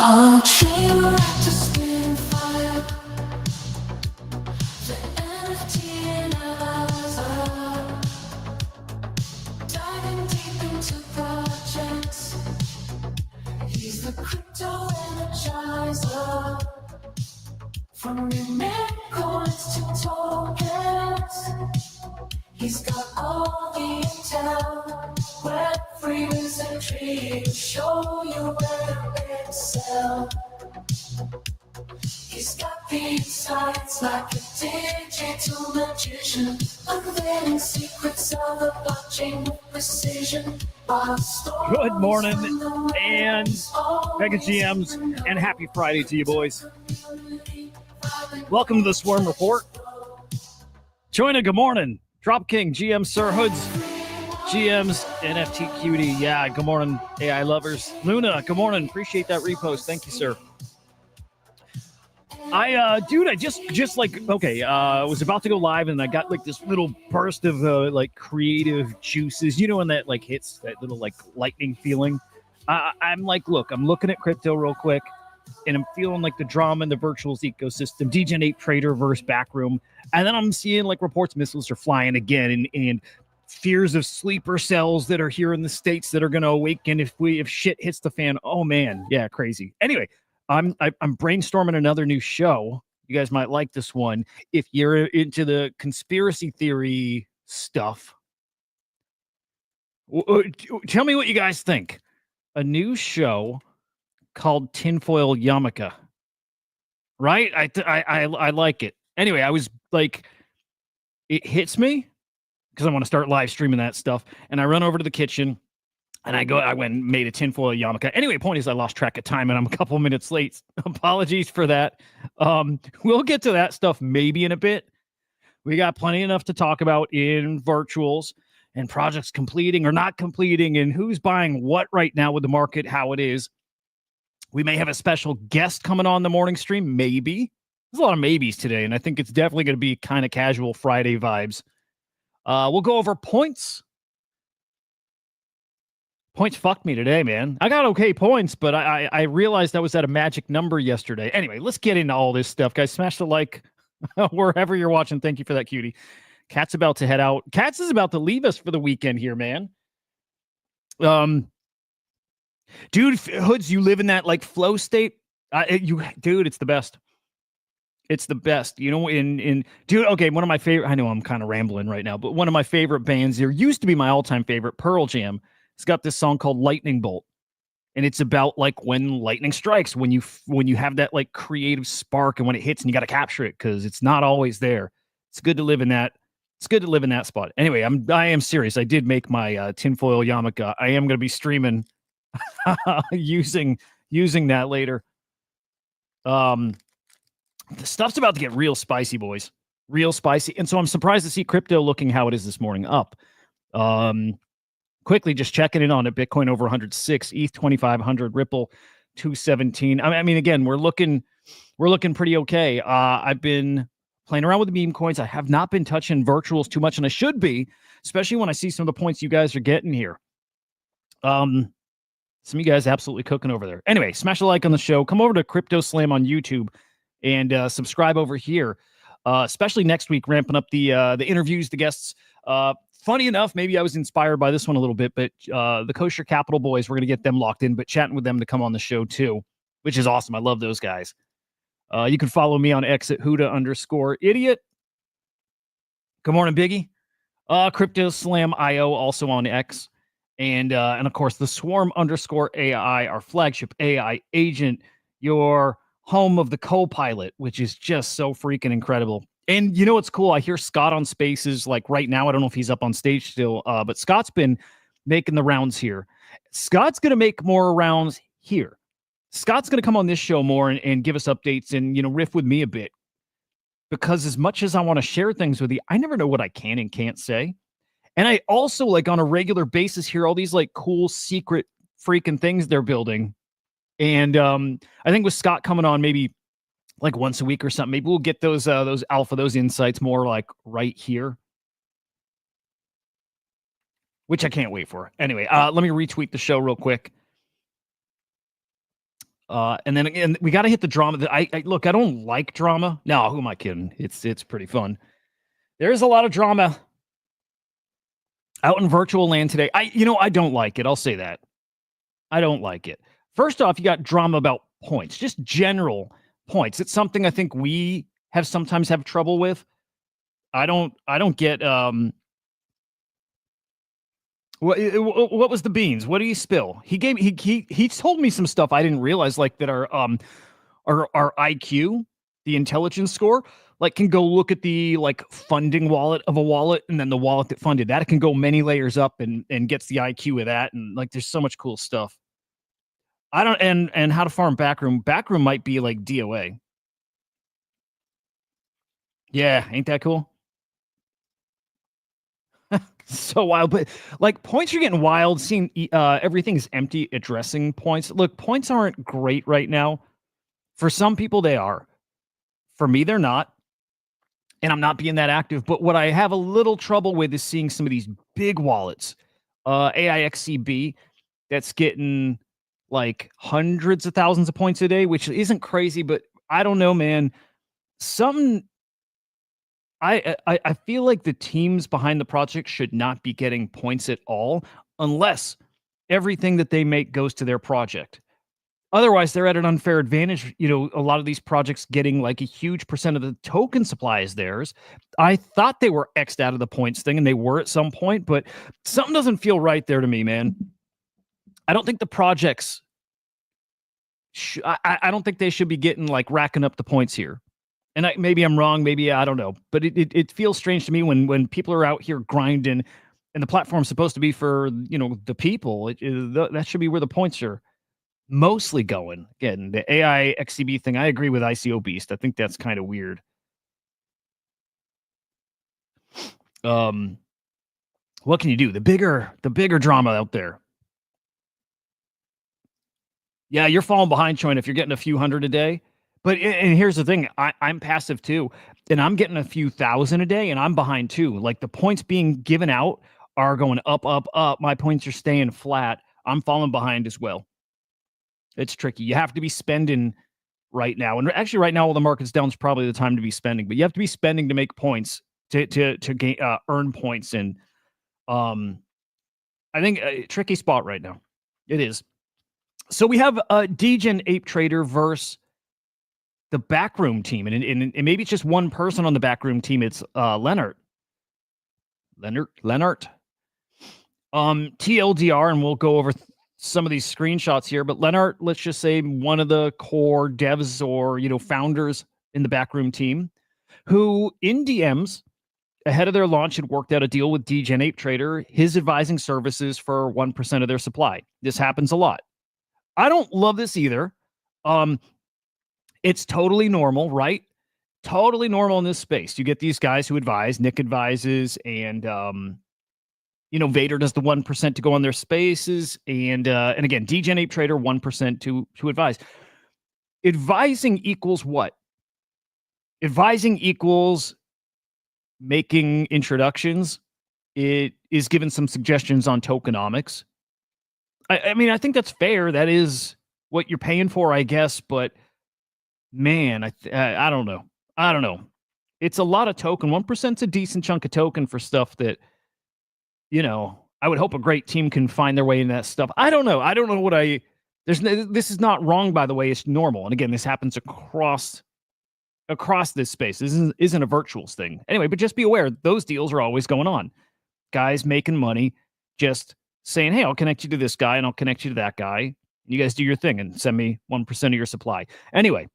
I'll train right to spin fire. The NFT and Asa. Diving deep into projects. He's the crypto energizer. From remake coins to tokens. He's got all the intel. Web3 wizardry to show you where to excel. He's got the insights like a digital magician, unveiling secrets of the blockchain with precision. Good morning and mega GMs and happy Friday to you boys. Welcome to the Swarm Report. Join a good morning. Drop King, GM Sir Hoods, GMs, NFT Cutie. Yeah, good morning, AI lovers. Luna, good morning. Appreciate that repost. Thank you, sir. Dude, I just was about to go live and I got like this little burst of like creative juices. You know when that like hits that little like lightning feeling? I'm like, look, I'm looking at crypto real quick and I'm feeling like the drama in the virtuals ecosystem, Degen Ape Trader versus Backroom. And then I'm seeing like reports missiles are flying again and fears of sleeper cells that are here in the States that are going to awaken if shit hits the fan. Oh man. Yeah. Crazy. Anyway, I'm brainstorming another new show. You guys might like this one. If you're into the conspiracy theory stuff, tell me what you guys think. A new show called Tinfoil Yarmulke. Right? I like it. Anyway, I was like, it hits me because I want to start live streaming that stuff. And I run over to the kitchen and I went and made a tinfoil yarmulke. Anyway, point is I lost track of time and I'm a couple minutes late. Apologies for that. We'll get to that stuff maybe in a bit. We got plenty enough to talk about in virtuals and projects completing or not completing and who's buying what right now with the market, how it is. We may have a special guest coming on the morning stream. Maybe. There's a lot of maybes today, and I think it's definitely going to be kind of casual Friday vibes. We'll go over points. Points fucked me today, man. I got okay points, but I realized I was at a magic number yesterday. Anyway, let's get into all this stuff, guys. Smash the like wherever you're watching. Thank you for that, cutie. Cat's about to head out. Cat's is about to leave us for the weekend here, man. Dude, Hoods, you live in that like flow state. Dude, it's the best. It's the best. You know, dude, okay, one of my favorite, I know I'm kind of rambling right now, but one of my favorite bands, there used to be my all-time favorite, Pearl Jam. It's got this song called Lightning Bolt. And it's about like when lightning strikes, when you have that like creative spark and when it hits and you got to capture it because it's not always there. It's good to live in that. It's good to live in that spot. Anyway, I am serious. I did make my tinfoil yarmulke. I am going to be streaming using that later. The stuff's about to get real spicy, boys. Real spicy. And so I'm surprised to see crypto looking how it is this morning up. Quickly just checking in on it. Bitcoin over 106, ETH 2,500, Ripple 217. I mean, again, we're looking pretty okay. I've been playing around with the meme coins. I have not been touching virtuals too much, and I should be, especially when I see some of the points you guys are getting here. Some of you guys absolutely cooking over there. Anyway, smash a like on the show. Come over to Crypto Slam on YouTube and subscribe over here. Especially next week, ramping up the interviews, the guests. Funny enough, maybe I was inspired by this one a little bit, but the Kosher Capital boys, we're going to get them locked in, but chatting with them to come on the show too, which is awesome. I love those guys. You can follow me on X at Hudah_idiot. Good morning, Biggie. Crypto Slam IO also on X. And of course, the Swarm_AI, our flagship AI agent, your home of the co-pilot, which is just so freaking incredible. And you know what's cool? I hear Scott on Spaces like right now. I don't know if he's up on stage still, but Scott's been making the rounds here. Scott's going to make more rounds here. Scott's going to come on this show more and give us updates and, you know, riff with me a bit. Because as much as I want to share things with you, I never know what I can and can't say. And I also, like, on a regular basis hear all these, like, cool secret freaking things they're building. And I think with Scott coming on maybe like once a week or something, maybe we'll get those insights more like right here. which I can't wait for. Anyway, let me retweet the show real quick. And then again, we got to hit the drama. I look, I don't like drama. No, who am I kidding? It's pretty fun. There's a lot of drama out in virtual land today. I don't like it. I'll say that. I don't like it. First off, you got drama about points, just general points. It's something I think we sometimes have trouble with. I don't get what was the beans? What do you spill? He told me some stuff I didn't realize, like that our IQ, the intelligence score, like can go look at the like funding wallet of a wallet, and then the wallet that funded that, it can go many layers up and gets the IQ of that, and like there's so much cool stuff. I don't and how to farm backroom. Backroom might be like DOA. Yeah, ain't that cool? So wild, but like points are getting wild. Seeing everything's empty. Addressing points. Look, points aren't great right now. For some people, they are. For me, they're not. And I'm not being that active. But what I have a little trouble with is seeing some of these big wallets. AIXCB, that's getting like hundreds of thousands of points a day, which isn't crazy, but I don't know, man. I feel like the teams behind the project should not be getting points at all unless everything that they make goes to their project. Otherwise, they're at an unfair advantage. A lot of these projects getting like a huge percent of the token supply is theirs. I thought they were X'd out of the points thing, and they were at some point, but something doesn't feel right there to me, man. I don't think the projects I don't think they should be getting like racking up the points here. And maybe I'm wrong, maybe I don't know, but it feels strange to me when people are out here grinding, and the platform's supposed to be for the people. That should be where the points are mostly going. Again, the AI XCB thing, I agree with ICO Beast. I think that's kind of weird. What can you do? The bigger drama out there. Yeah, you're falling behind, Choin, if you're getting a few hundred a day. But and here's the thing, I'm passive too, and I'm getting a few thousand a day, and I'm behind too. Like the points being given out are going up, up, up. My points are staying flat. I'm falling behind as well. It's tricky. You have to be spending right now, and actually, right now, while the market's down, is probably the time to be spending. But you have to be spending to make points to gain earn points, and I think a tricky spot right now. It is. So we have Degen Ape Trader versus the Backroom team, and maybe it's just one person on the Backroom team. It's Leonard. TLDR, and we'll go over some of these screenshots here. But Leonard, let's just say one of the core devs or founders in the Backroom team, who in DMs ahead of their launch had worked out a deal with Degen Ape Trader, his advising services for 1% of their supply. This happens a lot. I don't love this either. It's totally normal, right? Totally normal in this space. You get these guys who advise, Nick advises, and Vader does the 1% to go on their spaces, and again, Degen Ape Trader 1% to advise. Advising equals what? Advising equals making introductions. It is given some suggestions on tokenomics. I mean, I think that's fair. That is what you're paying for, I guess. But man, I don't know. I don't know. It's a lot of token. 1%'s a decent chunk of token for stuff that, I would hope a great team can find their way in that stuff. I don't know. I don't know what this is not wrong, by the way. It's normal. And again, this happens across this space. This isn't a virtuals thing. Anyway, but just be aware, those deals are always going on. Guys making money, just saying, hey, I'll connect you to this guy and I'll connect you to that guy. You guys do your thing and send me 1% of your supply. Anyway,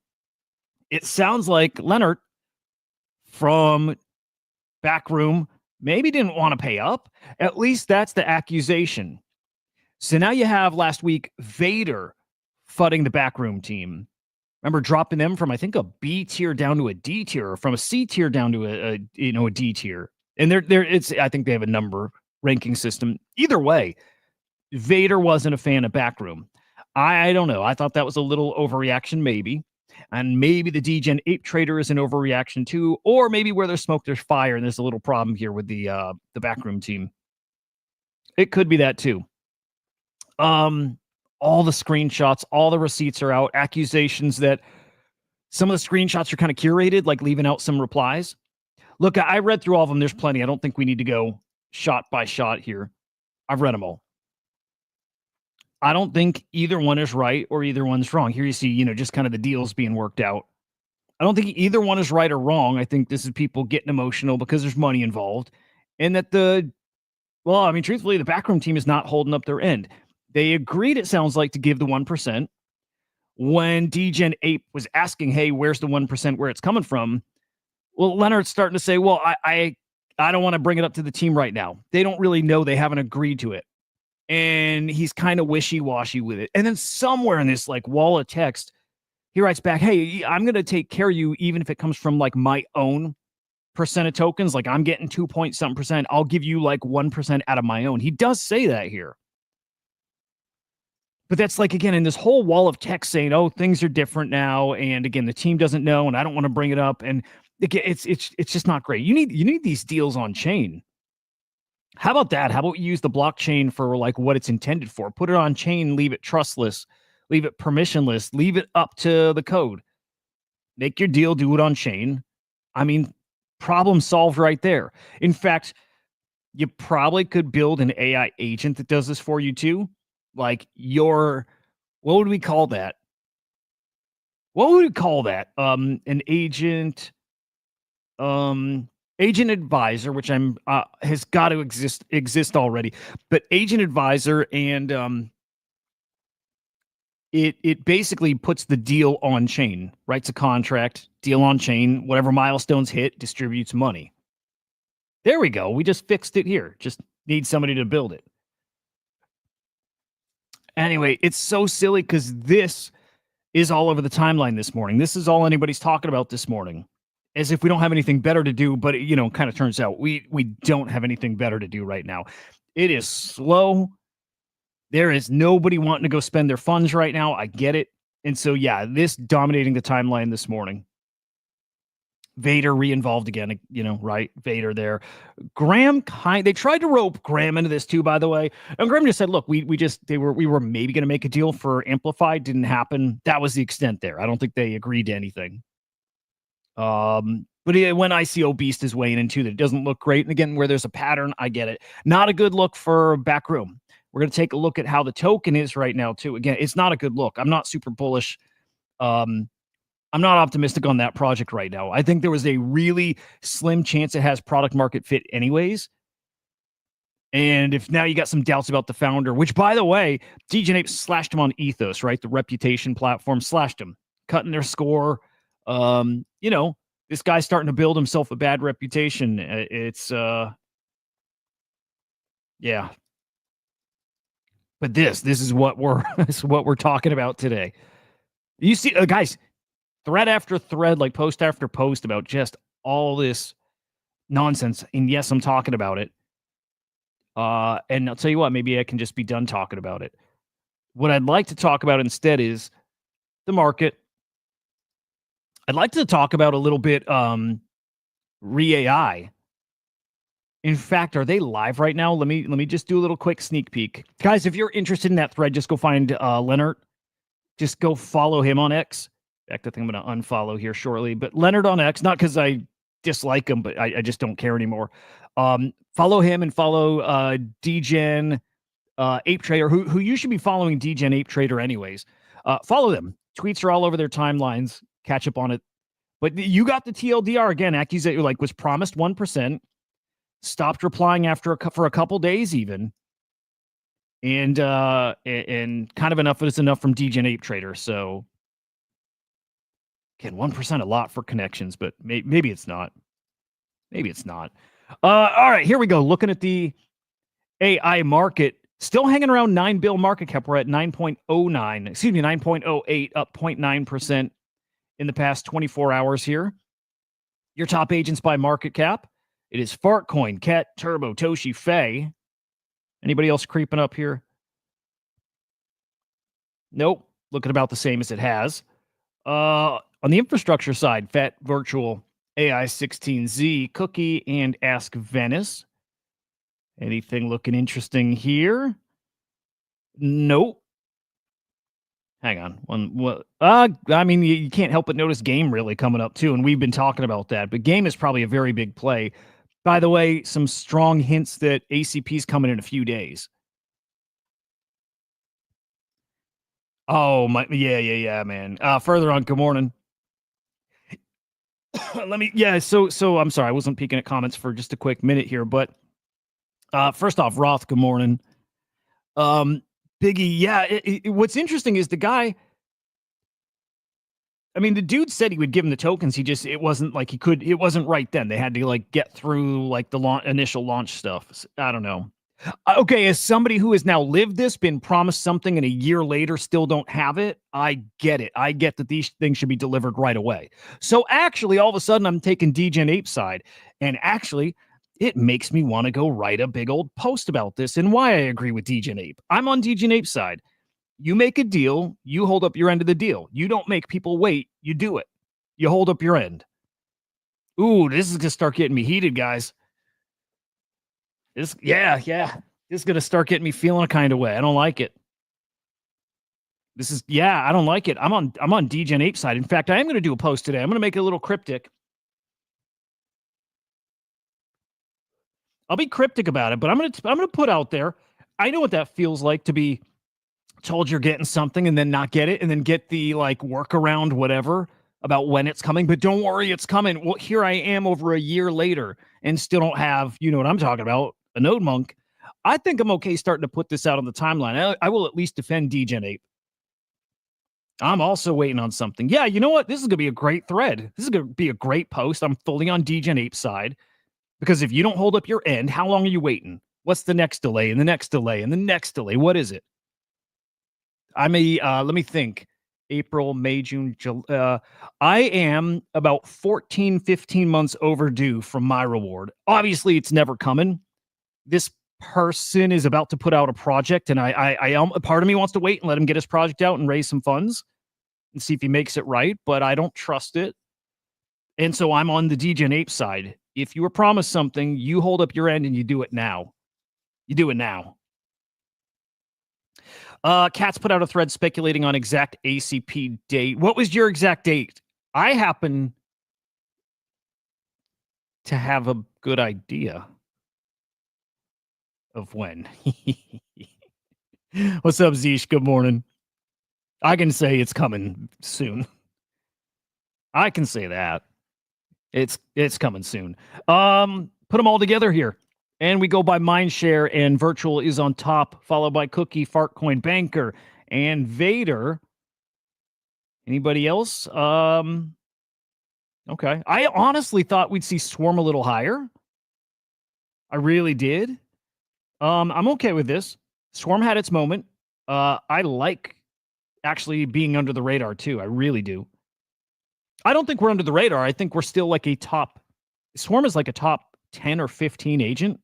it sounds like Leonard from Backroom maybe didn't want to pay up. At least that's the accusation. So now you have last week Vader fudding the Backroom team. Remember dropping them from, I think, a B tier down to a D tier, or from a C tier down to a D tier. And I think they have a number ranking system. Either way, Vader wasn't a fan of Backroom. I don't know. I thought that was a little overreaction, maybe. And maybe the Degen Ape Trader is an overreaction too, or maybe where there's smoke, there's fire, and there's a little problem here with the Backroom team. It could be that too. all the screenshots, all the receipts are out, accusations that some of the screenshots are kind of curated, like leaving out some replies. Look, I read through all of them. There's plenty. I don't think we need to go shot by shot here. I've read them all. I don't think either one is right or either one's wrong. Here you see, just kind of the deals being worked out. I don't think either one is right or wrong. I think this is people getting emotional because there's money involved. And that truthfully, the backroom team is not holding up their end. They agreed, it sounds like, to give the 1%. When Degen Ape was asking, hey, where's the 1%, where it's coming from? Well, Leonard's starting to say, well, I don't want to bring it up to the team right now. They don't really know. They haven't agreed to it. And he's kind of wishy-washy with it. And then somewhere in this like wall of text, he writes back, hey, I'm going to take care of you even if it comes from like my own percent of tokens. Like I'm getting 2.something%. I'll give you like 1% out of my own. He does say that here. But that's like, again, in this whole wall of text saying, oh, things are different now. And again, the team doesn't know, and I don't want to bring it up. And again, it's just not great. You need these deals on chain. How about that? How about you use the blockchain for like what it's intended for? Put it on chain, leave it trustless, leave it permissionless, leave it up to the code. Make your deal, do it on chain. I mean, problem solved right there. In fact, you probably could build an AI agent that does this for you too. Like what would we call that? What would we call that? An agent, agent advisor, which has got to exist already, but agent advisor, and it basically puts the deal on chain, writes a contract, deal on chain, whatever milestones hit, distributes money. There we go. We just fixed it here. Just need somebody to build it. Anyway, it's so silly because this is all over the timeline this morning. This is all anybody's talking about this morning, as if we don't have anything better to do. But it kind of turns out we don't have anything better to do right now. It is slow. There is nobody wanting to go spend their funds right now. I get it. And so, yeah, this dominating the timeline this morning. Vader re-involved again, right? Vader there. Graham, they tried to rope Graham into this too, by the way. And Graham just said, look, we were maybe going to make a deal for Amplified. Didn't happen. That was the extent there. I don't think they agreed to anything. But when ICO Beast is weighing in too, that it doesn't look great. And again, where there's a pattern, I get it. Not a good look for Backroom. We're going to take a look at how the token is right now too. Again, it's not a good look. I'm not super bullish. I'm not optimistic on that project right now. I think there was a really slim chance it has product market fit anyways. And if now you got some doubts about the founder, which, by the way, Degen Ape slashed him on Ethos, right? The reputation platform slashed him, cutting their score. This guy's starting to build himself a bad reputation. Yeah. But this is what we're talking about today. You see, guys, thread after thread, like post after post about just all this nonsense. And yes, I'm talking about it. And I'll tell you what, maybe I can just be done talking about it. What I'd like to talk about instead is the market. I'd like to talk about a little bit Re-AI. In fact, are they live right now? Let me just do a little quick sneak peek. Guys, if you're interested in that thread, just go find Leonard. Just go follow him on X. In fact, I think I'm going to unfollow here shortly. But Leonard on X, not because I dislike him, but I just don't care anymore. Follow him and follow Degen Ape Trader, who you should be following Degen Ape Trader anyways. Follow them. Tweets are all over their timelines. Catch up on it. But you got the TLDR again. Accusation was promised 1%. Stopped replying for a couple days even. And kind of enough is enough from Degen Ape Trader. So again, 1% a lot for connections, but maybe it's not. Maybe it's not. All right, here we go. Looking at the AI market, still hanging around 9 bill market cap. We're at 9.08, up 0.9% in the past 24 hours here. Your top agents by market cap. It is Fartcoin, Ket, Turbo, Toshi, Fei. Anybody else creeping up here? Nope. Looking about the same as it has. On the infrastructure side, Fat Virtual, AI16Z, Cookie, and Ask Venice. Anything looking interesting here? Nope. Hang on. I mean, you can't help but notice Game really coming up too, and we've been talking about that. But Game is probably a very big play. By the way, some strong hints that ACP is coming in a few days. Oh my, yeah, man. Further on, good morning. So I'm sorry, I wasn't peeking at comments for just a quick minute here, but first off, Roth, good morning. Biggie, yeah. What's interesting is the guy. I mean, the dude said he would give him the tokens. It wasn't like he could. It wasn't right then. They had to like get through like the initial launch stuff. I don't know. Okay, as somebody who has now lived this, been promised something, and a year later still don't have it, I get it. I get that these things should be delivered right away. So actually, all of a sudden, I'm taking Degen Ape side, and actually, it makes me want to go write a big old post about this and why I agree with Degen Ape. I'm on Degen Ape side. You make a deal, you hold up your end of the deal. You don't make people wait, you do it. You hold up your end. Ooh, this is going to start getting me heated, guys. This is going to start getting me feeling a kind of way. I don't like it. I don't like it. I'm on Degen Ape side. In fact, I am going to do a post today. I'm going to make it a little cryptic. I'll be cryptic about it, but I'm going to put out there. I know what that feels like to be told you're getting something and then not get it and then get the like workaround, whatever, about when it's coming. But don't worry, it's coming. Well, here I am over a year later and still don't have, you know what I'm talking about, a node monk. I think I'm okay starting to put this out on the timeline. I will at least defend Degen Ape. I'm also waiting on something. Yeah, you know what? This is going to be a great thread. This is going to be a great post. I'm fully on Degen Ape side because if you don't hold up your end, how long are you waiting? What's the next delay and the next delay and the next delay? What is it? let me think. April, May, June, July. I am about 14, 15 months overdue from my reward. Obviously, it's never coming. This person is about to put out a project, and a part of me wants to wait and let him get his project out and raise some funds and see if he makes it right, but I don't trust it. And so I'm on the Degen Ape side. If you were promised something, you hold up your end and you do it now. You do it now. Katz put out a thread speculating on exact ACP date. What was your exact date? I happen to have a good idea of when. What's up, Zeesh? Good morning. I can say it's coming soon. I can say that. It's coming soon. Put them all together here. And we go by Mindshare, and Virtual is on top, followed by Cookie, Fartcoin, Banker, and Vader. Anybody else? Okay. I honestly thought we'd see Swarm a little higher. I really did. I'm okay with this. Swarm had its moment. I like actually being under the radar too. I really do. I don't think we're under the radar. I think we're still like a top. Swarm is like a top 10 or 15 agent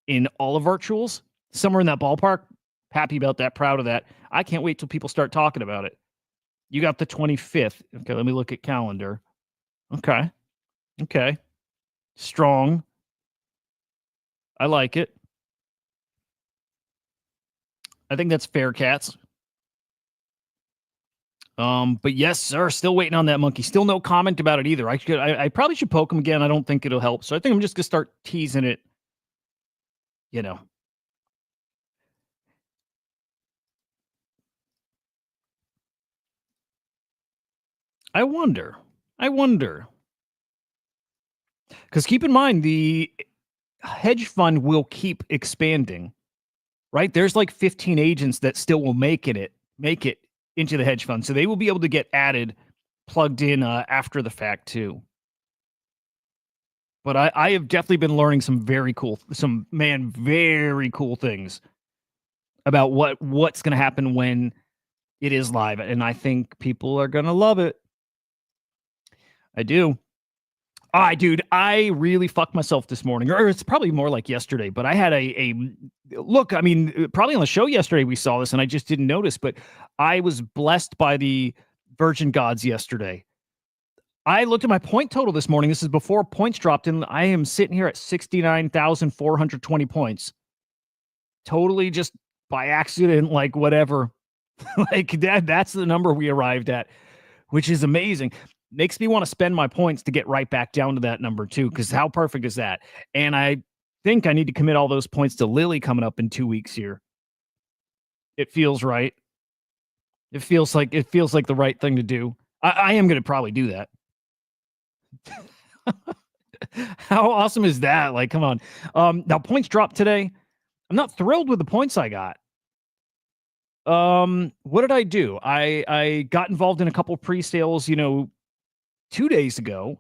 in all of Virtuals, somewhere in that ballpark. Happy about that, proud of that. I can't wait till people start talking about it. You got the 25th. Okay, let me look at calendar. Okay. Strong. I like it. I think that's fair, Cats. But yes, sir, still waiting on that monkey. Still no comment about it either. I probably should poke him again. I don't think it'll help. So I think I'm just gonna start teasing it. You know. I wonder. Because keep in mind, the hedge fund will keep expanding, right? There's like 15 agents that still will make it into the hedge fund. So they will be able to get added, plugged in after the fact too. But I have definitely been learning some very cool things about what's going to happen when it is live. And I think people are going to love it. I do. All right, dude, I really fucked myself this morning, or it's probably more like yesterday, but I had a look. I mean, probably on the show yesterday we saw this and I just didn't notice, but I was blessed by the Virgin Gods yesterday. I looked at my point total this morning. This is before points dropped in. I am sitting here at 69,420 points. Totally just by accident, like whatever, Like that's the number we arrived at, which is amazing. Makes me want to spend my points to get right back down to that number too, because how perfect is that? And I think I need to commit all those points to Lily coming up in 2 weeks here. It feels right. It feels like the right thing to do. I am going to probably do that. How awesome is that? Like, come on. Now points dropped today. I'm not thrilled with the points I got. What did I do? I got involved in a couple pre-sales, 2 days ago.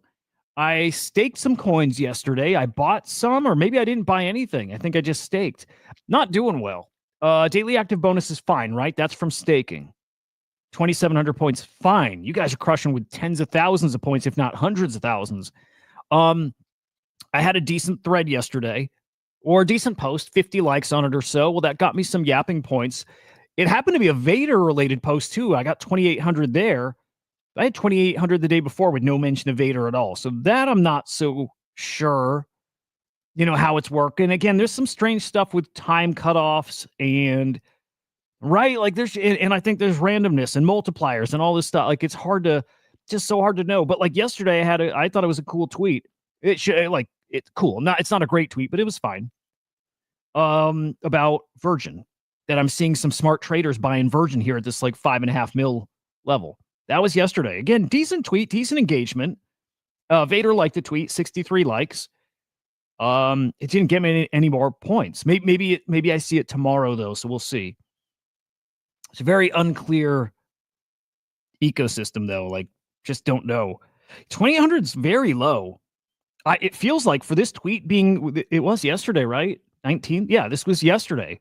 I staked some coins yesterday. I bought some, or maybe I didn't buy anything. I think I just staked. Not doing well. Daily active bonus is fine, right? That's from staking. 2,700 points, fine. You guys are crushing with tens of thousands of points, if not hundreds of thousands. I had a decent thread yesterday, or a decent post, 50 likes on it or so. Well, that got me some yapping points. It happened to be a Vader-related post, too. I got 2,800 there. I had 2,800 the day before with no mention of Vader at all. So that I'm not so sure, how it's working. Again, there's some strange stuff with time cutoffs and, right, like and I think there's randomness and multipliers and all this stuff. Like it's just so hard to know. But like yesterday, I thought it was a cool tweet. It's cool. It's not a great tweet, but it was fine. About Virgin, that I'm seeing some smart traders buying Virgin here at this like 5.5 mil level. That was yesterday. Again, decent tweet, decent engagement. Vader liked the tweet, 63 likes. It didn't get me any more points. Maybe I see it tomorrow though, so we'll see. It's a very unclear ecosystem though. Like, just don't know. 2,800 is very low. It feels like for this tweet it was yesterday, right? 19th? Yeah, this was yesterday.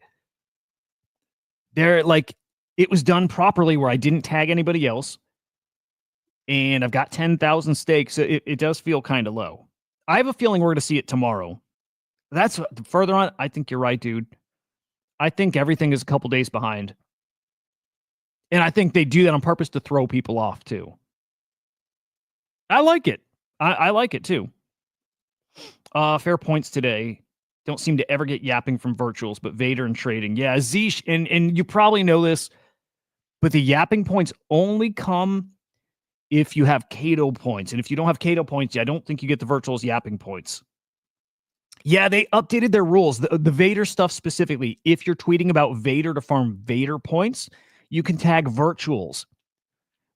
It was done properly where I didn't tag anybody else. And I've got 10,000 stakes. So it does feel kind of low. I have a feeling we're going to see it tomorrow. That's further on. I think you're right, dude. I think everything is a couple days behind. And I think they do that on purpose to throw people off too. I like it. I like it too. Fair points today. Don't seem to ever get yapping from virtuals, but Vader and trading. Yeah, Zeesh, and you probably know this, but the yapping points only come if you have Cato points. And if you don't have Cato points, I don't think you get the virtuals yapping points. Yeah, they updated their rules. The Vader stuff specifically. If you're tweeting about Vader to farm Vader points, you can tag virtuals.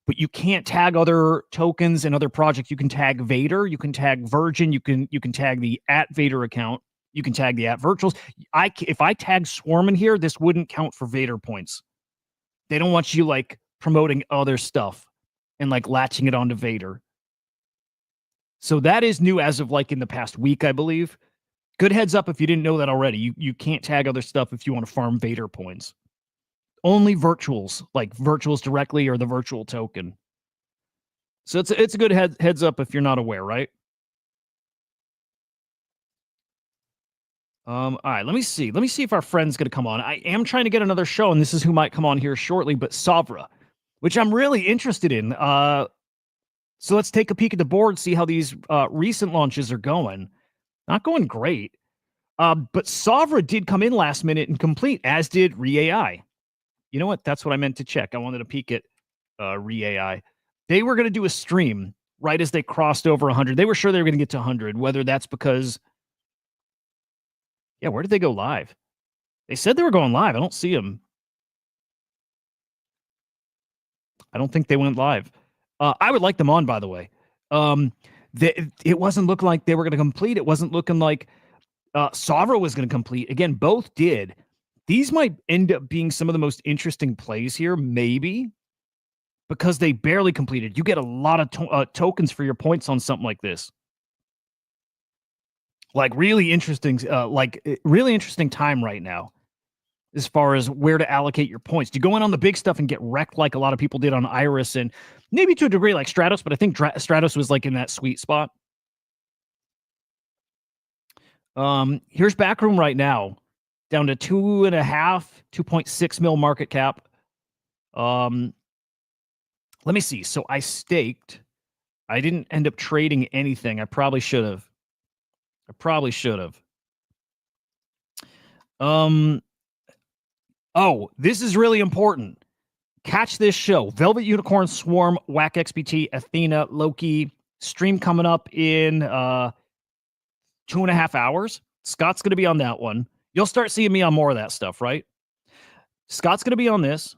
But you can't tag other tokens and other projects. You can tag Vader. You can tag Virgin. You can tag the @Vader account. You can tag the @virtuals. If I tag Swarm in here, this wouldn't count for Vader points. They don't want you like promoting other stuff and like latching it onto Vader. So that is new as of like in the past week, I believe. Good heads up if you didn't know that already. You can't tag other stuff if you want to farm Vader points. Only virtuals, like virtuals directly or the virtual token. So it's a good heads up if you're not aware, right? All right, let me see. Let me see if our friend's going to come on. I am trying to get another show, and this is who might come on here shortly, but Savra, which I'm really interested in. So let's take a peek at the board, see how these recent launches are going. Not going great. But Savra did come in last minute and complete, as did Re-AI. You know what? That's what I meant to check. I wanted to peek at Re-AI. They were going to do a stream right as they crossed over 100. They were sure they were going to get to 100, whether that's because... Yeah, where did they go live? They said they were going live. I don't see them. I don't think they went live. I would like them on, by the way. It wasn't looking like they were going to complete. It wasn't looking like Savra was going to complete. Again, both did. These might end up being some of the most interesting plays here, maybe, because they barely completed. You get a lot of tokens for your points on something like this. Like really interesting time right now as far as where to allocate your points. Do you go in on the big stuff and get wrecked like a lot of people did on Iris and maybe to a degree like Stratos, but I think Stratos was like in that sweet spot. Here's Backroom right now, down to 2.6 mil market cap. Let me see. So I staked. I didn't end up trading anything. I probably should have. Oh, this is really important. Catch this show. Velvet Unicorn, Swarm, Whack XBT, Athena, Loki. Stream coming up in 2.5 hours. Scott's going to be on that one. You'll start seeing me on more of that stuff, right? Scott's going to be on this.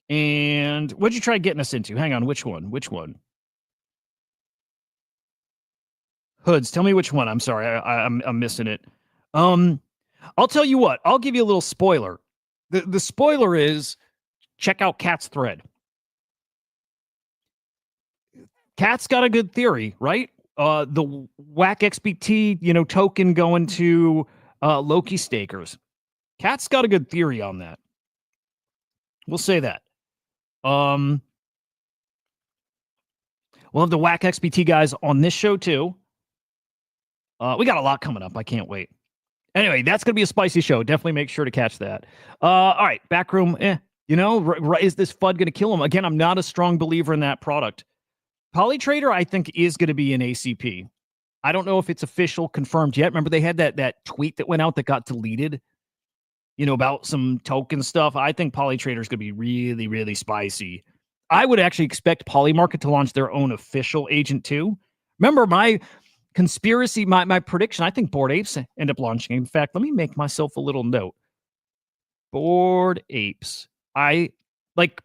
And what'd you try getting us into? Hang on. Which one? Hoods. Tell me which one. I'm sorry. I'm missing it. I'll tell you what. I'll give you a little spoiler. The spoiler is check out Cat's thread. Cat's got a good theory, right? The Whack XBT, token going to Loki stakers. Cat's got a good theory on that. We'll say that. We'll have the Whack XBT guys on this show too. We got a lot coming up. I can't wait. Anyway, that's going to be a spicy show. Definitely make sure to catch that. All right, Backroom. Is this FUD going to kill him? Again, I'm not a strong believer in that product. Polytrader, I think, is going to be an ACP. I don't know if it's official, confirmed yet. Remember, they had that tweet that went out that got deleted, about some token stuff. I think Polytrader is going to be really, really spicy. I would actually expect Polymarket to launch their own official agent too. Remember, my conspiracy, my prediction, I think Bored Apes end up launching. In fact, let me make myself a little note. Bored Apes. I like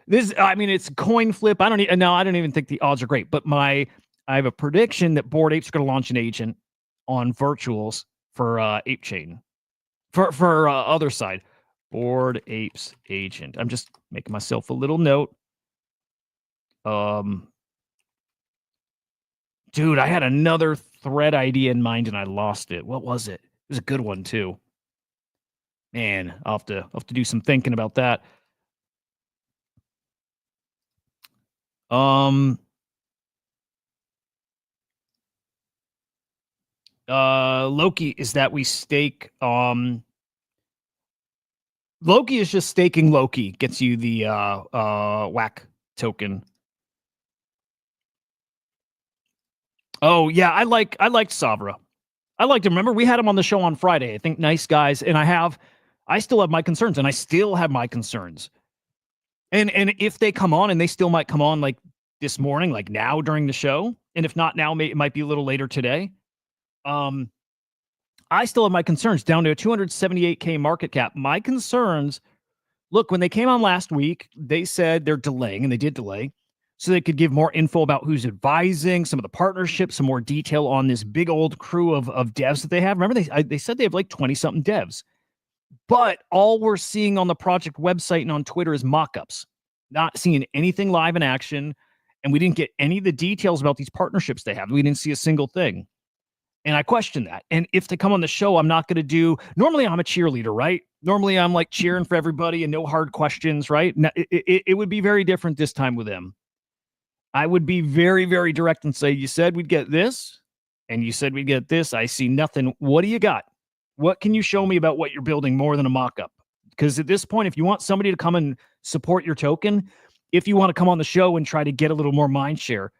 this. I mean, it's a coin flip. I don't even think the odds are great, but I have a prediction that Bored Apes are going to launch an agent on virtuals for Ape Chain for other side. Bored Apes agent. I'm just making myself a little note. Dude, I had another thread idea in mind and I lost it. What was it? It was a good one too. Man, I'll have to do some thinking about that. Loki is that we stake. Loki is just staking Loki. Gets you the whack token. Oh yeah, I liked Savra. I liked him. Remember, we had him on the show on Friday. I think nice guys, and I still have my concerns, and I still have my concerns. And if they come on, and they still might come on like this morning, like now during the show, and if not now, it might be a little later today. I still have my concerns down to a 278K market cap. My concerns, look, when they came on last week, they said they're delaying, and they did delay, so they could give more info about who's advising, some of the partnerships, some more detail on this big old crew of devs that they have. Remember, they said they have like 20-something devs. But all we're seeing on the project website and on Twitter is mock-ups, not seeing anything live in action, and we didn't get any of the details about these partnerships they have. We didn't see a single thing. And I question that. And if they come on the show, I'm not going to do... Normally, I'm a cheerleader, right? Normally, I'm like cheering for everybody and no hard questions, right? Now, it would be very different this time with them. I would be very, very direct and say, you said we'd get this, and you said we'd get this. I see nothing. What do you got? What can you show me about what you're building more than a mock-up? Because at this point, if you want somebody to come and support your token, if you want to come on the show and try to get a little more mind share,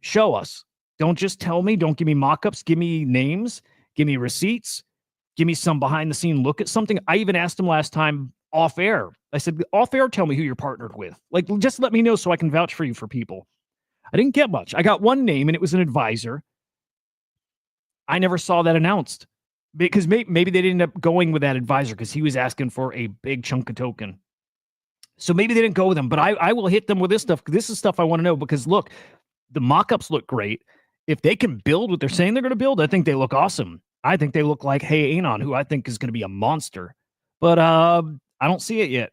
show us. Don't just tell me. Don't give me mock-ups. Give me names. Give me receipts. Give me some behind-the-scene look at something. I even asked him last time off air. I said, off air, tell me who you're partnered with. Like, just let me know so I can vouch for you for people. I didn't get much. I got one name, and it was an advisor. I never saw that announced because maybe they didn't end up going with that advisor because he was asking for a big chunk of token. So maybe they didn't go with him, but I will hit them with this stuff. This is stuff I want to know because, look, the mock-ups look great. If they can build what they're saying they're going to build, I think they look awesome. I think they look like Hey Anon, who I think is going to be a monster. But I don't see it yet,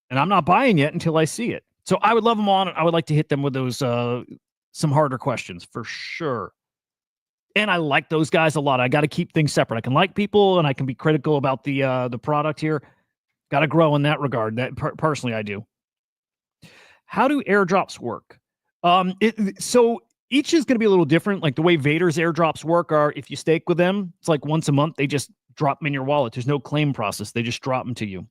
and I'm not buying it until I see it. So I would love them on. I would like to hit them with those some harder questions for sure. And I like those guys a lot. I got to keep things separate. I can like people and I can be critical about the product here. Got to grow in that regard. That personally, I do. How do airdrops work? So each is going to be a little different. Like the way Vader's airdrops work are if you stake with them, it's like once a month, they just drop them in your wallet. There's no claim process. They just drop them to you.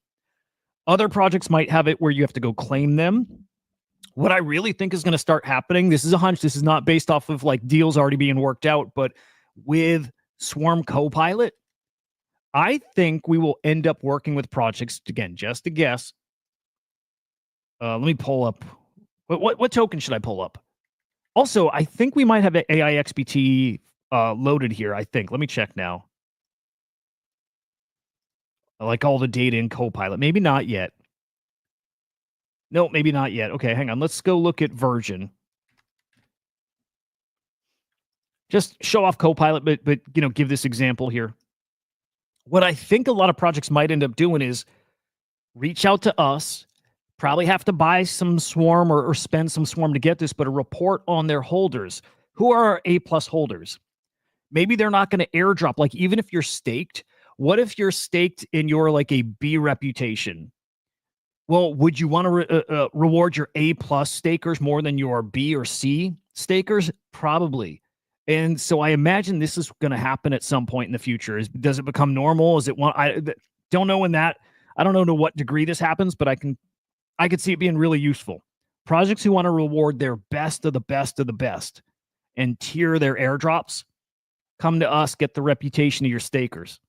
Other projects might have it where you have to go claim them. What I really think is going to start happening, this is a hunch, this is not based off of like deals already being worked out, but with Swarm Copilot, I think we will end up working with projects, again, just a guess, Let me pull up. What token should I pull up? Also, I think we might have AIXBT loaded here. I think. Let me check now. I like all the data in Copilot. Maybe not yet. No, maybe not yet. Okay, hang on. Let's go look at version. Just show off Copilot, but give this example here. What I think a lot of projects might end up doing is reach out to us, probably have to buy some Swarm or spend some Swarm to get this, but a report on their holders. Who are our A+ holders? Maybe they're not going to airdrop. Like, even if you're staked, what if you're staked and you're like a B reputation? Well, would you want to reward your A+ stakers more than your B or C stakers? Probably. And so I imagine this is going to happen at some point in the future. Does it become normal? Is it one? I don't know I don't know to what degree this happens, but I could see it being really useful. Projects who want to reward their best of the best of the best and tier their airdrops, come to us, get the reputation of your stakers.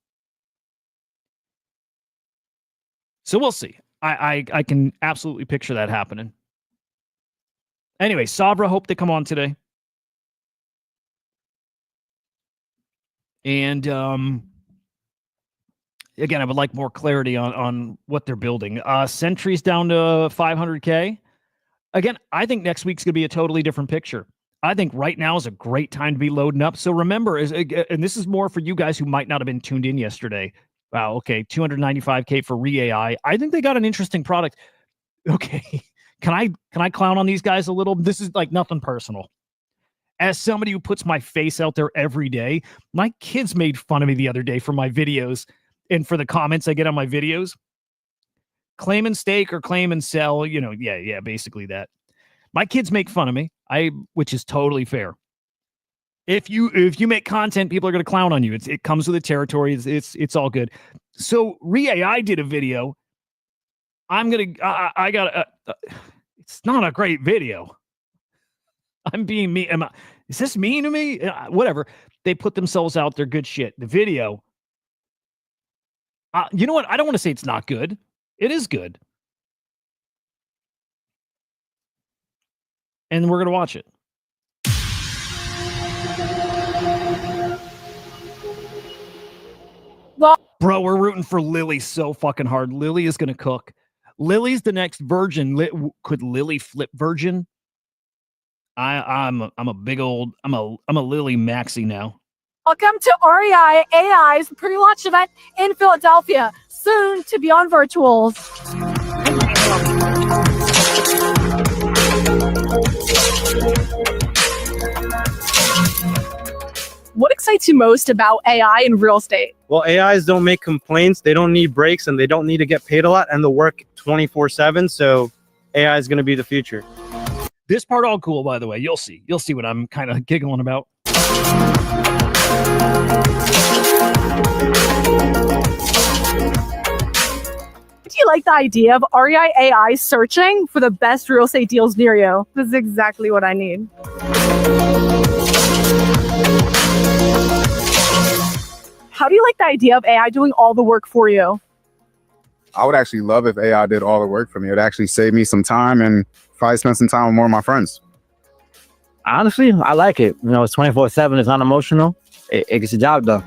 So we'll see. I can absolutely picture that happening. Anyway, Sabra, hope they come on today. And again, I would like more clarity on what they're building. Sentry's down to 500K. Again, I think next week's going to be a totally different picture. I think right now is a great time to be loading up. So remember, and this is more for you guys who might not have been tuned in yesterday. Wow, okay, 295K for Re-AI. I think they got an interesting product. Okay, can I clown on these guys a little? This is like nothing personal. As somebody who puts my face out there every day, my kids made fun of me the other day for my videos and for the comments I get on my videos. Claim and stake or claim and sell, yeah, basically that. My kids make fun of me, which is totally fair. If you make content, people are going to clown on you. It comes with the territory. It's all good. So Re-AI did a video. It's not a great video. I'm being mean. Is this mean to me? Whatever. They put themselves out there. Good shit. The video. You know what? I don't want to say it's not good. It is good. And we're going to watch it. Well, bro, we're rooting for Lily so fucking hard. Lily is going to cook. Lily's the next virgin. Could Lily flip virgin? I'm a Lily Maxi now. welcome to REI AI's pre-launch event in Philadelphia, soon to be on virtuals. What excites you most about AI in real estate? Well, AIs don't make complaints. They don't need breaks and they don't need to get paid a lot and they'll work 24/7. So AI is going to be the future. This part all cool, by the way. You'll see what I'm kind of giggling about. Do you like the idea of REI AI searching for the best real estate deals near you? This is exactly what I need. How do you like the idea of AI doing all the work for you? I would actually love if AI did all the work for me. It would actually save me some time and probably spend some time with more of my friends. Honestly, I like it. It's 24/7. It's not emotional. It gets the job done.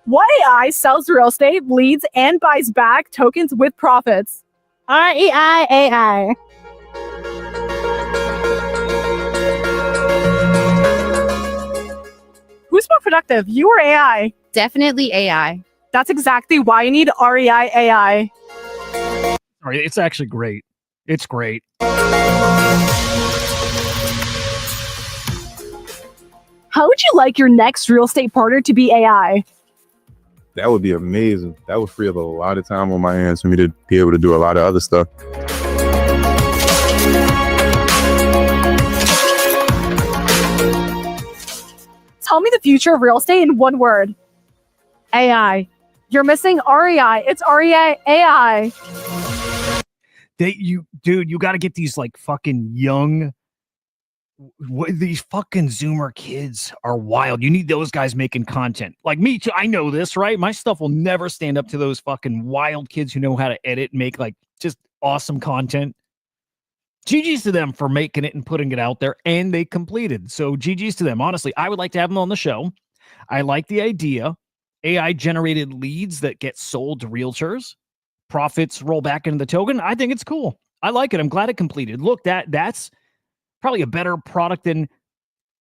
What AI sells real estate, leads, and buys back tokens with profits? REI AI. Who's more productive, you or AI? Definitely AI. That's exactly why you need REI AI. Sorry, it's actually great. It's great. How would you like your next real estate partner to be AI? That would be amazing. That would free up a lot of time on my hands for me to be able to do a lot of other stuff. Tell me the future of real estate in one word. AI. You're missing REI. It's REI AI. You got to get these like fucking young These fucking Zoomer kids are wild. You need those guys making content. Like me too. I know this, right? My stuff will never stand up to those fucking wild kids who know how to edit and make like just awesome content. GG's to them for making it and putting it out there, and they completed. So GG's to them. Honestly, I would like to have them on the show. I like the idea. AI generated leads that get sold to realtors. Profits roll back into the token. I think it's cool. I like it. I'm glad it completed. Look, that's probably a better product than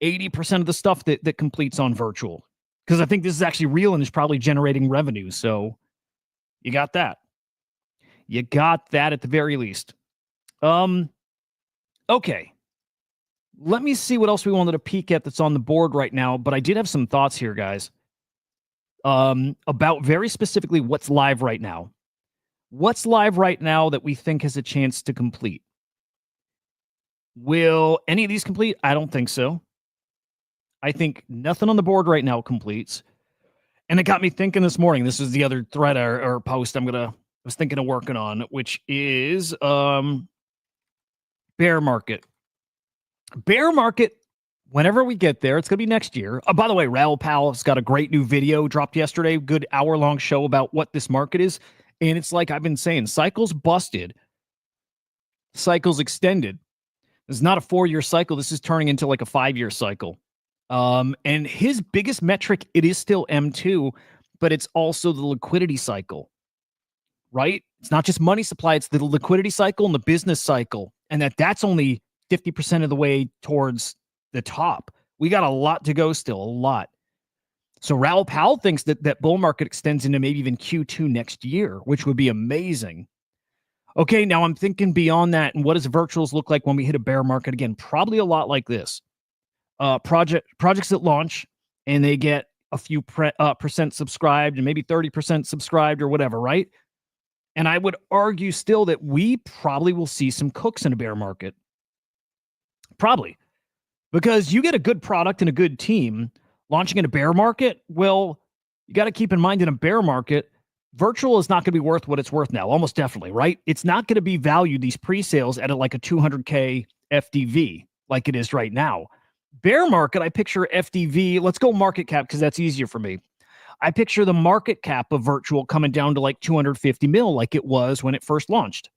80% of the stuff that completes on virtual. Because I think this is actually real and is probably generating revenue. So you got that. You got that at the very least. Okay. Let me see what else we wanted to peek at that's on the board right now. But I did have some thoughts here, guys. About very specifically what's live right now. What's live right now that we think has a chance to complete? Will any of these complete? I don't think so. I think nothing on the board right now completes. And it got me thinking this morning. This is the other thread or post I was thinking of working on, which is bear market. Bear market, whenever we get there, it's going to be next year. By the way, Raoul Powell has got a great new video dropped yesterday. Good hour-long show about what this market is. And it's like I've been saying, cycles busted, cycles extended. It's not a 4-year cycle. This is turning into like a 5-year cycle. And his biggest metric, it is still M2, but it's also the liquidity cycle, right? It's not just money supply. It's the liquidity cycle and the business cycle. And that's only 50% of the way towards the top. We got a lot to go still, a lot. So Raoul Powell thinks that bull market extends into maybe even Q2 next year, which would be amazing. Okay, now I'm thinking beyond that, and what does virtuals look like when we hit a bear market again? Probably a lot like this. Projects that launch, and they get a few percent subscribed, and maybe 30% subscribed or whatever, right? And I would argue still that we probably will see some cooks in a bear market. Probably. Because you get a good product and a good team launching in a bear market, well, you got to keep in mind in a bear market, virtual is not going to be worth what it's worth now, almost definitely, right? It's not going to be valued, these pre-sales, at like a 200K FDV like it is right now. Bear market, I picture FDV, let's go market cap because that's easier for me. I picture the market cap of virtual coming down to like 250 mil like it was when it first launched.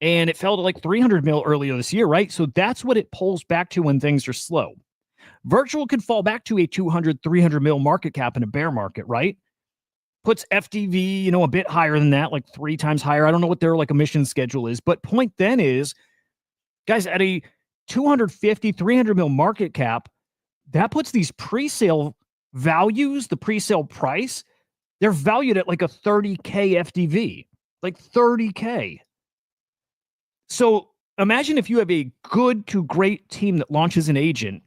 And it fell to like 300 mil earlier this year, right? So that's what it pulls back to when things are slow. Virtual could fall back to a 200, 300 mil market cap in a bear market, right? Puts FDV, a bit higher than that, like 3 times higher. I don't know what their like emission schedule is, but point then is, guys, at a 250, 300 mil market cap, that puts these pre-sale values, the pre-sale price, they're valued at like a 30K FDV, like 30K. So imagine if you have a good to great team that launches an agent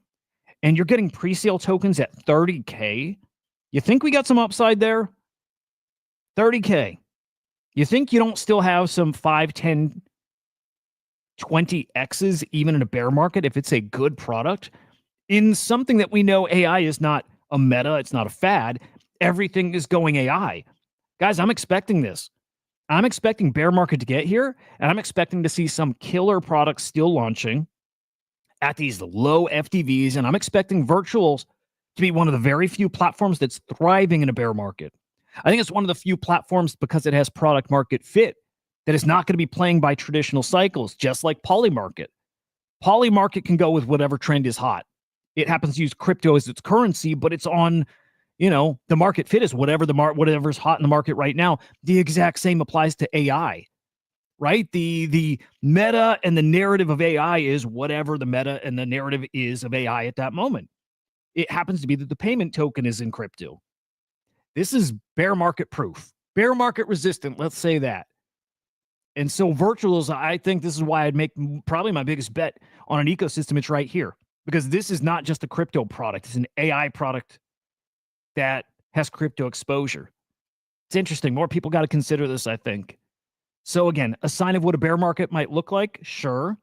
and you're getting pre-sale tokens at 30K. You think we got some upside there? 30K. You think you don't still have some 5, 10, 20 X's even in a bear market if it's a good product? In something that we know AI is not a meta, it's not a fad. Everything is going AI. Guys, I'm expecting this. I'm expecting bear market to get here, and I'm expecting to see some killer products still launching at these low FDVs, and I'm expecting virtuals to be one of the very few platforms that's thriving in a bear market. I think it's one of the few platforms because it has product market fit that is not going to be playing by traditional cycles, just like Polymarket. Polymarket can go with whatever trend is hot. It happens to use crypto as its currency, but it's on, the market fit is whatever's hot in the market right now. The exact same applies to AI, right? The meta and the narrative of AI is whatever the meta and the narrative is of AI at that moment. It happens to be that the payment token is in crypto. This is bear market proof, bear market resistant. Let's say that. And so virtuals, I think this is why I'd make probably my biggest bet on an ecosystem. It's right here, because this is not just a crypto product. It's an AI product that has crypto exposure. It's interesting. More people got to consider this, I think. So again, a sign of what a bear market might look like. Sure.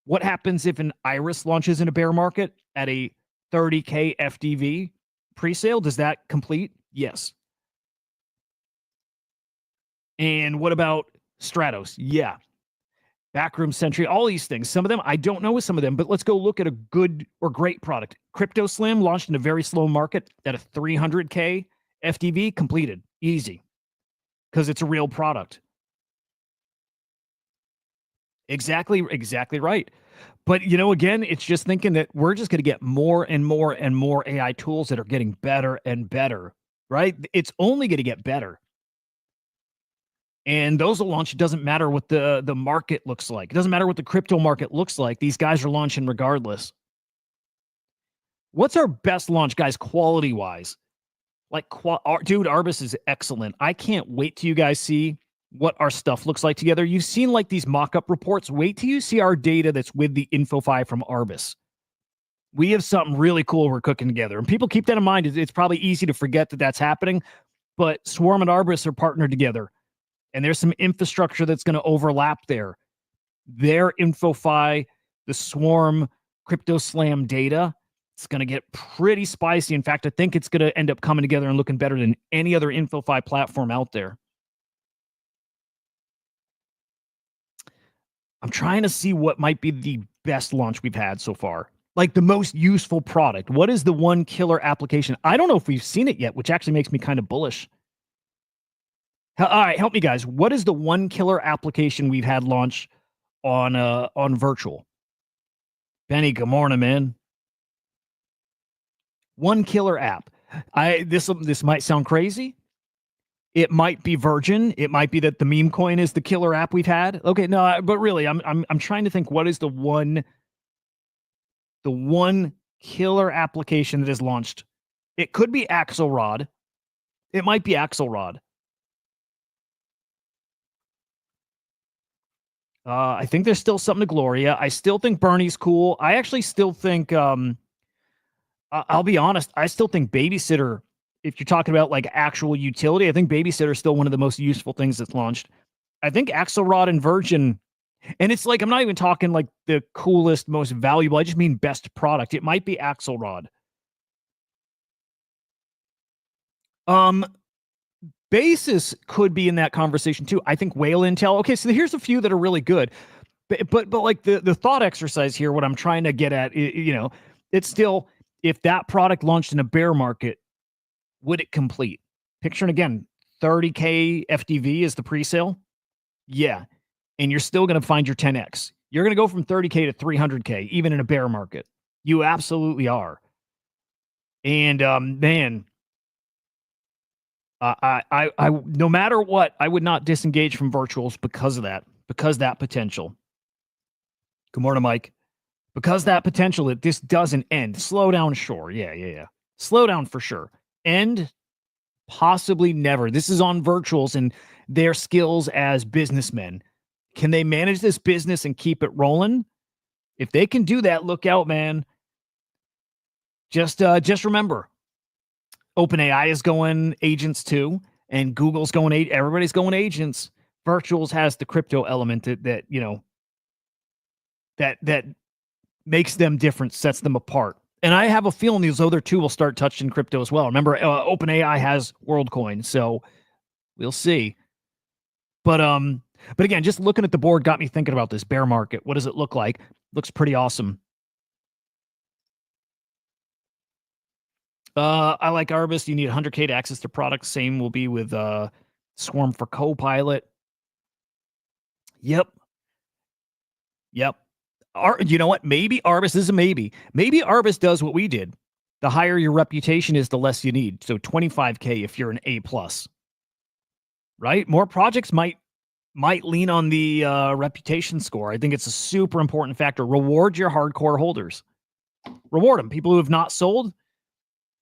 What happens if an Iris launches in a bear market at a 30K FDV pre-sale? Does that complete? Yes. And what about Stratos? Yeah. Backroom Sentry, all these things. Some of them, I don't know some of them, but let's go look at a good or great product. Crypto Slam launched in a very slow market at a 300K FDV, completed. Easy. Because it's a real product. Exactly right. But, again, it's just thinking that we're just going to get more and more and more AI tools that are getting better and better, right? It's only going to get better. And those will launch. It doesn't matter what the market looks like. It doesn't matter what the crypto market looks like. These guys are launching regardless. What's our best launch, guys, quality-wise? Dude, Arbus is excellent. I can't wait till you guys see what our stuff looks like together. You've seen like these mock-up reports. Wait till you see our data that's with the info file from Arbus. We have something really cool we're cooking together. And people keep that in mind. It's probably easy to forget that that's happening. But Swarm and Arbus are partnered together. And there's some infrastructure that's going to overlap there. Their InfoFi, the Swarm, Crypto Slam data, it's going to get pretty spicy. In fact, I think it's going to end up coming together and looking better than any other InfoFi platform out there. I'm trying to see what might be the best launch we've had so far. Like the most useful product. What is the one killer application? I don't know if we've seen it yet, which actually makes me kind of bullish. All right, help me, guys. What is the one killer application we've had launch on virtual? Benny, good morning, man. One killer app. This might sound crazy. It might be Virgin. It might be that the meme coin is the killer app we've had. Okay, no, but really, I'm trying to think what is the one killer application that is launched. It could be Axelrod. It might be Axelrod. I think there's still something to Gloria. I still think Bernie's cool. I actually still think, I'll be honest, I still think Babysitter, if you're talking about like actual utility, I think Babysitter is still one of the most useful things that's launched. I think Axelrod and Virgin, and it's like, I'm not even talking like the coolest, most valuable. I just mean best product. It might be Axelrod. Basis could be in that conversation too. I think Whale Intel. Okay, so here's a few that are really good. But like the thought exercise here, what I'm trying to get at, it's still, if that product launched in a bear market, would it complete? Picturing again, 30K FDV is the pre-sale. Yeah. And you're still going to find your 10X. You're going to go from 30K to 300K, even in a bear market. You absolutely are. And man, I no matter what, I would not disengage from virtuals because of that potential. Good morning, Mike. Because that potential, this doesn't end. Slow down, sure. Yeah. Slow down for sure. End, possibly never. This is on virtuals and their skills as businessmen. Can they manage this business and keep it rolling? If they can do that, look out, man. Just remember, OpenAI is going agents too, and Google's going everybody's going agents. Virtuals has the crypto element that makes them different, sets them apart. And I have a feeling these other two will start touching crypto as well. Remember, OpenAI has WorldCoin, so we'll see. But again, just looking at the board got me thinking about this bear market. What does it look like? Looks pretty awesome. I like Arbus. You need 100K to access the product. Same will be with Swarm for Copilot. Yep. You know what? Maybe Arbus is a maybe. Maybe Arbus does what we did. The higher your reputation is, the less you need. So 25K if you're an A+. Right? More projects might lean on the reputation score. I think it's a super important factor. Reward your hardcore holders. Reward them. People who have not sold,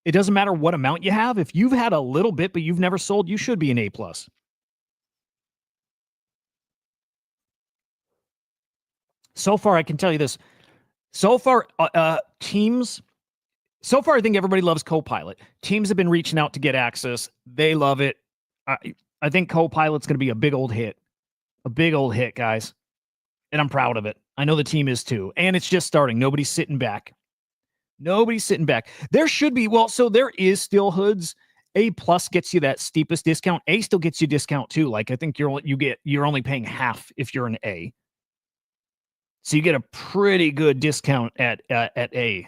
it doesn't matter what amount you have. If you've had a little bit, but you've never sold, you should be an A+. So far, I can tell you this. So far, teams, I think everybody loves Copilot. Teams have been reaching out to get access. They love it. I think Copilot's going to be a big old hit. A big old hit, guys. And I'm proud of it. I know the team is too. And it's just starting. Nobody's sitting back. There should be, so there is still hoods. A+ gets you that steepest discount. A still gets you discount too. Like I think you're only paying half if you're an A. So you get a pretty good discount at A.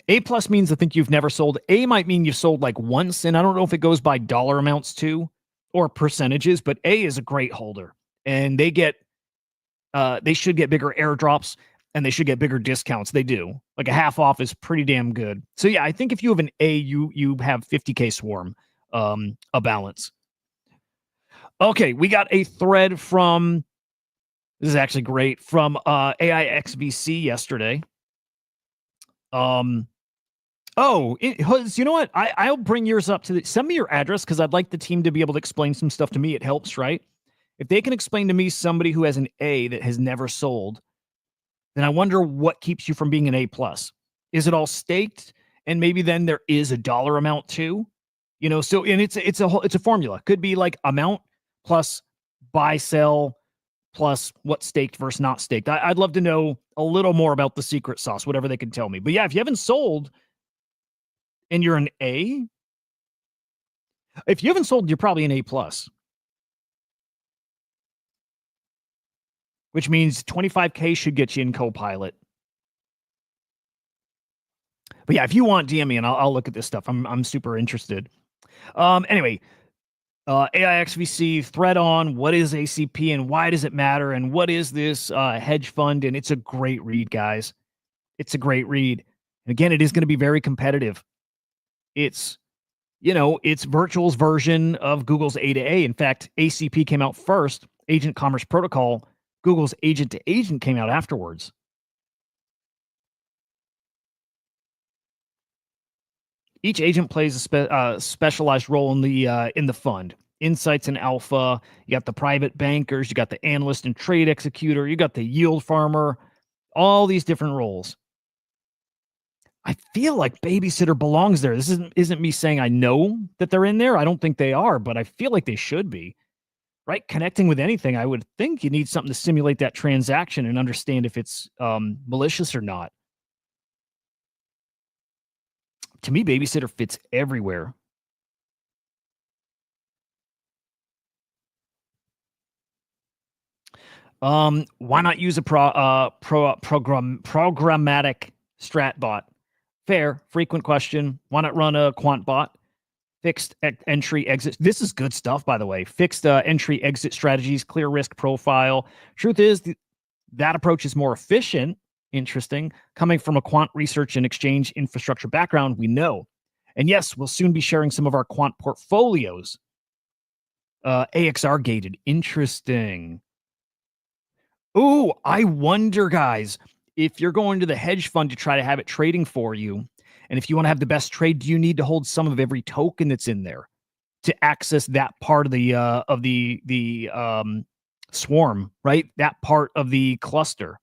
A plus means I think you've never sold. A might mean you've sold like once, and I don't know if it goes by dollar amounts too or percentages, but A is a great holder, and they should get bigger airdrops and they should get bigger discounts. They do. Like a half off is pretty damn good. So yeah, I think if you have an A, you have 50K swarm, a balance. Okay, we got a thread from, this is actually great, from AXVC yesterday. Huz, you know what? I'll bring yours up to send me your address because I'd like the team to be able to explain some stuff to me. It helps, right? If they can explain to me somebody who has an A that has never sold, then I wonder what keeps you from being an A plus. Is it all staked? And maybe then there is a dollar amount too, you know? So, and it's a formula. Could be like amount plus buy, sell, plus what's staked versus not staked. I'd love to know a little more about the secret sauce, whatever they can tell me. But yeah, if you haven't sold and you're an A, if you haven't sold, you're probably an A plus. Which means 25K should get you in Copilot. But yeah, if you want, DM me and I'll look at this stuff. I'm super interested. Anyway, AIXVC thread on what is ACP and why does it matter and what is this hedge fund, and it's a great read, guys. It's a great read. And again, it is going to be very competitive. It's, you know, it's Virtual's version of Google's A to A. In fact, ACP came out first, Agent Commerce Protocol. Google's agent to agent came out afterwards. Each agent plays a specialized role in the fund. Insights and alpha. You got the private bankers. You got the analyst and trade executor. You got the yield farmer. All these different roles. I feel like babysitter belongs there. This isn't me saying I know that they're in there. I don't think they are, but I feel like they should be. Right? Connecting with anything, I would think you need something to simulate that transaction and understand if it's malicious or not. To me, babysitter fits everywhere. Why not use a programmatic strat bot? Fair, frequent question. Why not run a quant bot? Fixed entry exit. This is good stuff, by the way. Fixed entry exit strategies, clear risk profile. Truth is, that approach is more efficient. Interesting. Coming from a quant research and exchange infrastructure background, we know. And yes, we'll soon be sharing some of our quant portfolios. AXR gated. Interesting. Ooh, I wonder, guys, if you're going to the hedge fund to try to have it trading for you, and if you want to have the best trade, do you need to hold some of every token that's in there to access that part of the swarm, right? That part of the cluster.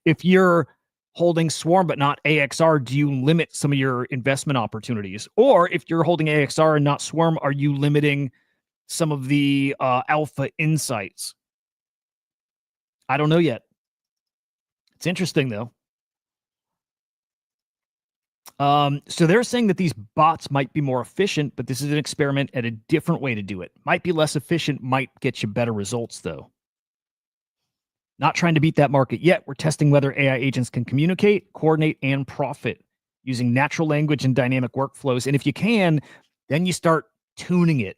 If you're holding swarm but not AXR, do you limit some of your investment opportunities? Or if you're holding AXR and not swarm, are you limiting some of the alpha insights? I don't know yet. It's interesting though. So they're saying that these bots might be more efficient, but this is an experiment at a different way to do it. Might be less efficient, might get you better results though. Not trying to beat that market yet. We're testing whether AI agents can communicate, coordinate, and profit using natural language and dynamic workflows. And if you can, then you start tuning it.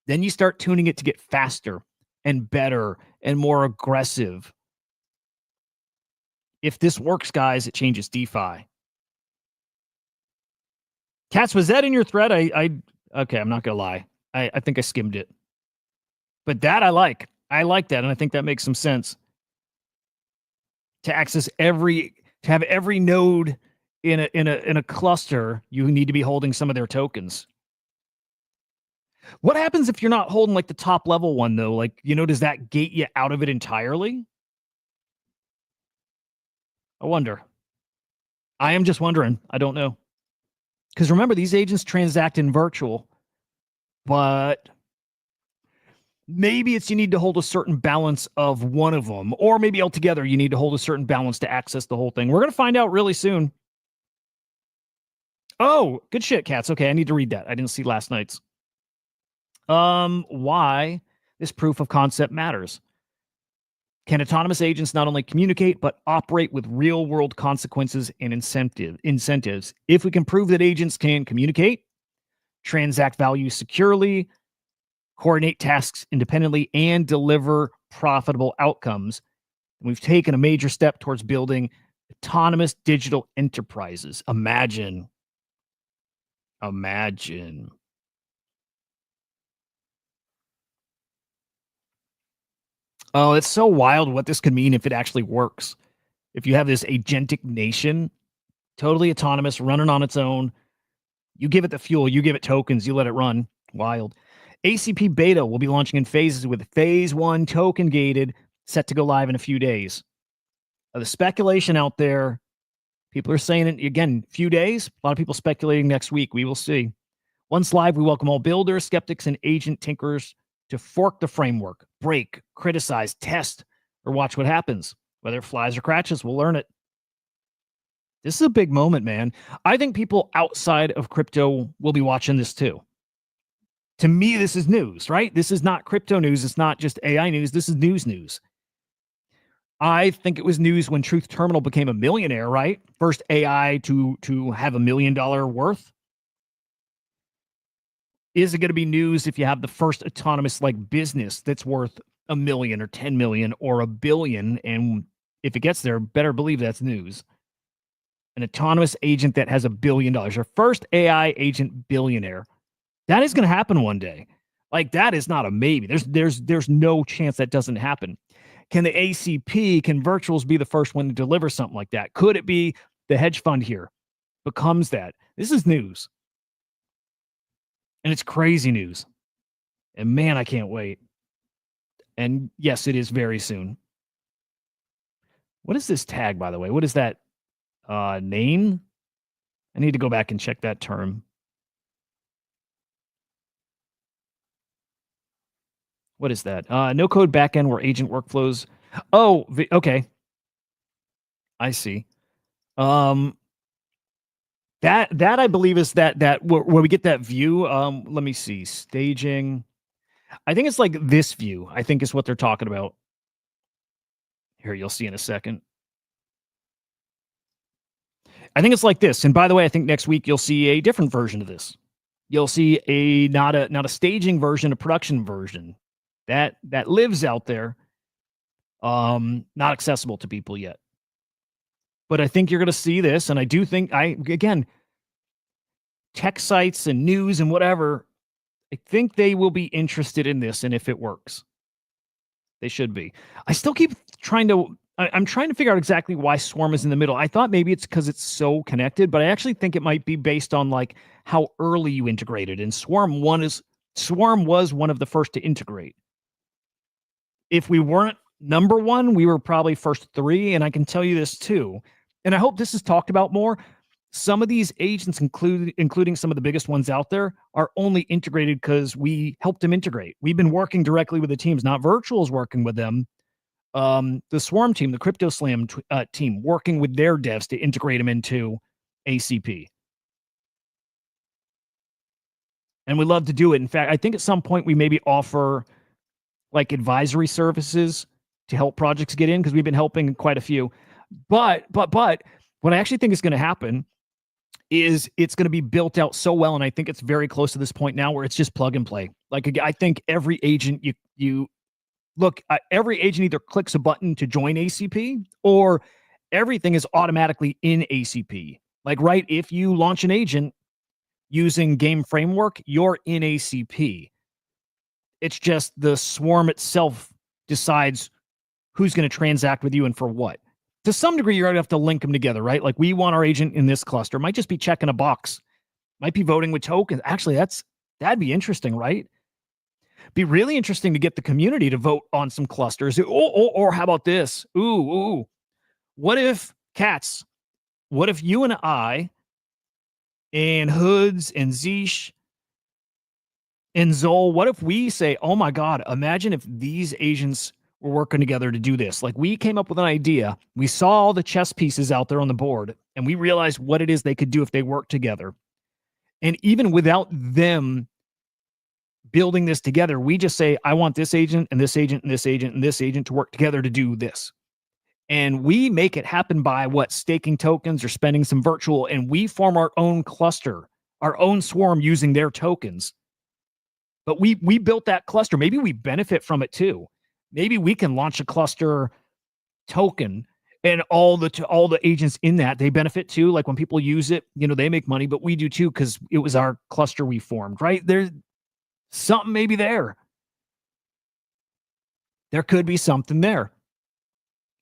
Then you start tuning it to get faster and better and more aggressive. If this works, guys, it changes DeFi. Katz, was that in your thread? Okay, I'm not gonna lie. I think I skimmed it. But that I like. I like that, and I think that makes some sense. To access to have every node in a cluster, you need to be holding some of their tokens. What happens if you're not holding like the top level one though? Like, you know, does that gate you out of it entirely? I wonder. I am just wondering. I don't know. Because remember, these agents transact in virtual, but maybe it's you need to hold a certain balance of one of them, or maybe altogether you need to hold a certain balance to access the whole thing. We're going to find out really soon. Oh, good shit, Cats. Okay, I need to read that. I didn't see last night's. Why this proof of concept matters. Can autonomous agents not only communicate, but operate with real-world consequences and incentives? If we can prove that agents can communicate, transact value securely, coordinate tasks independently, and deliver profitable outcomes, we've taken a major step towards building autonomous digital enterprises. Imagine. Oh, it's so wild what this could mean if it actually works. If you have this agentic nation, totally autonomous, running on its own, you give it the fuel, you give it tokens, you let it run. Wild. ACP beta will be launching in phases with phase 1 token gated, set to go live in a few days. The speculation out there, people are saying it again, few days. A lot of people speculating next week. We will see. Once live, we welcome all builders, skeptics, and agent tinkerers to fork the framework, break, criticize, test, or watch what happens. Whether it flies or crashes, we'll learn it. This is a big moment, man. I think people outside of crypto will be watching this too. To me, this is news, right? This is not crypto news. It's not just AI news. This is news. I think it was news when Truth Terminal became a millionaire, right? First AI to have $1 million worth. Is it going to be news if you have the first autonomous like business that's worth $1 million or 10 million or $1 billion? And if it gets there, better believe that's news. An autonomous agent that has $1 billion, your first AI agent billionaire. That is going to happen one day. Like, that is not a maybe. There's no chance that doesn't happen. Can the ACP, can virtuals be the first one to deliver something like that? Could it be the hedge fund here becomes that? This is news. And it's crazy news. And man, I can't wait. And yes, it is very soon. What is this tag, by the way? What is that name? I need to go back and check that term. What is that? No code backend where agent workflows. Oh, okay. I see. That I believe is that where we get that view. Let me see. Staging. I think it's like this view. I think is what they're talking about. Here, you'll see in a second. I think it's like this. And by the way, I think next week you'll see a different version of this. You'll see a not a staging version, a production version that lives out there, not accessible to people yet. But I think you're going to see this, and I do think again, tech sites and news and whatever, I think they will be interested in this, and if it works, they should be. I still keep trying to. I'm trying to figure out exactly why Swarm is in the middle. I thought maybe it's because it's so connected, but I actually think it might be based on like how early you integrated. And Swarm was one of the first to integrate. If we weren't number one, we were probably first 3. And I can tell you this too, and I hope this is talked about more. Some of these agents, including some of the biggest ones out there, are only integrated because we helped them integrate. We've been working directly with the teams, not virtuals working with them. The Swarm team, the Crypto Slam team, working with their devs to integrate them into ACP. And we love to do it. In fact, I think at some point we maybe offer like advisory services to help projects get in, because we've been helping quite a few. But what I actually think is going to happen is it's going to be built out so well, and I think it's very close to this point now where it's just plug and play. Like, I think every agent every agent either clicks a button to join ACP, or everything is automatically in ACP. Like, right, if you launch an agent using game framework, you're in ACP. It's just the Swarm itself decides who's going to transact with you and for what. To some degree, you're going to have to link them together, right? Like, we want our agent in this cluster. Might just be checking a box. Might be voting with tokens. Actually, that'd be interesting, right? Be really interesting to get the community to vote on some clusters. Or how about this? What if you and I and Hoods and Zeesh and Zol, what if we say, oh my God, imagine if these agents were working together to do this? Like, we came up with an idea. We saw all the chess pieces out there on the board, and we realized what it is they could do if they worked together. And even without them building this together. We just say, I want this agent and this agent and this agent and this agent to work together to do this. And we make it happen by staking tokens or spending some virtual, and we form our own cluster, our own swarm using their tokens. But we built that cluster. Maybe we benefit from it too. Maybe we can launch a cluster token, and all the agents in that, they benefit too. Like when people use it, they make money, but we do too because it was our cluster we formed, right? There's something maybe there. There could be something there.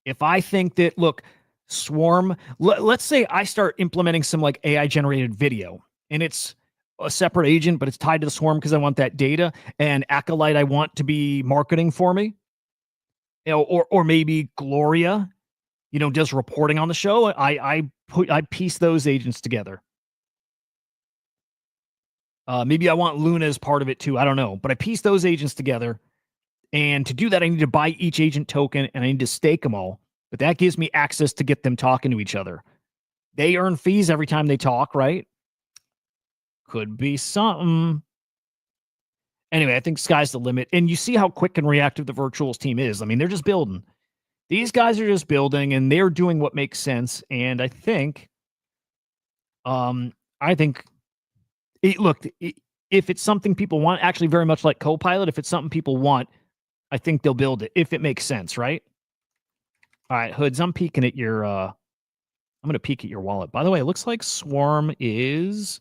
If I think that, look, Swarm, let's say I start implementing some like AI generated video, and it's a separate agent, but it's tied to the Swarm because I want that data, and Acolyte I want to be marketing for me, or maybe Gloria, does reporting on the show. I piece those agents together. Maybe I want Luna as part of it too. I don't know, but I piece those agents together. And to do that, I need to buy each agent token and I need to stake them all. But that gives me access to get them talking to each other. They earn fees every time they talk, right? Could be something. Anyway, I think sky's the limit. And you see how quick and reactive the Virtuals team is. I mean, they're just building. These guys are just building and they're doing what makes sense. And I think, if it's something people want, actually very much like Copilot, if it's something people want, I think they'll build it if it makes sense, right? All right, Hoods, I'm peeking at your I'm gonna peek at your wallet. By the way, it looks like Swarm is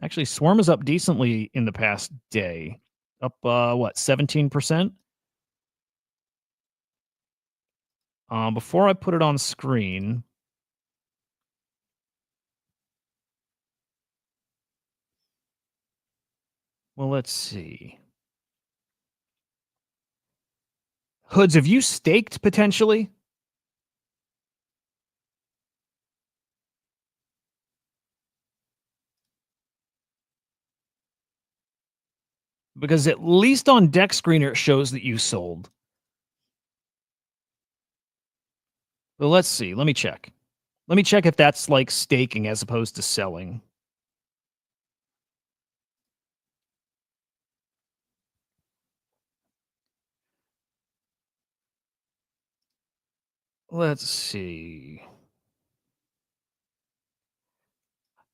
up decently in the past day. Up 17%? Before I put it on screen, well, let's see. Hoods, have you staked potentially? Because at least on Deck Screener, it shows that you sold. Well, let's see. Let me check. Let me check if that's like staking as opposed to selling. Let's see.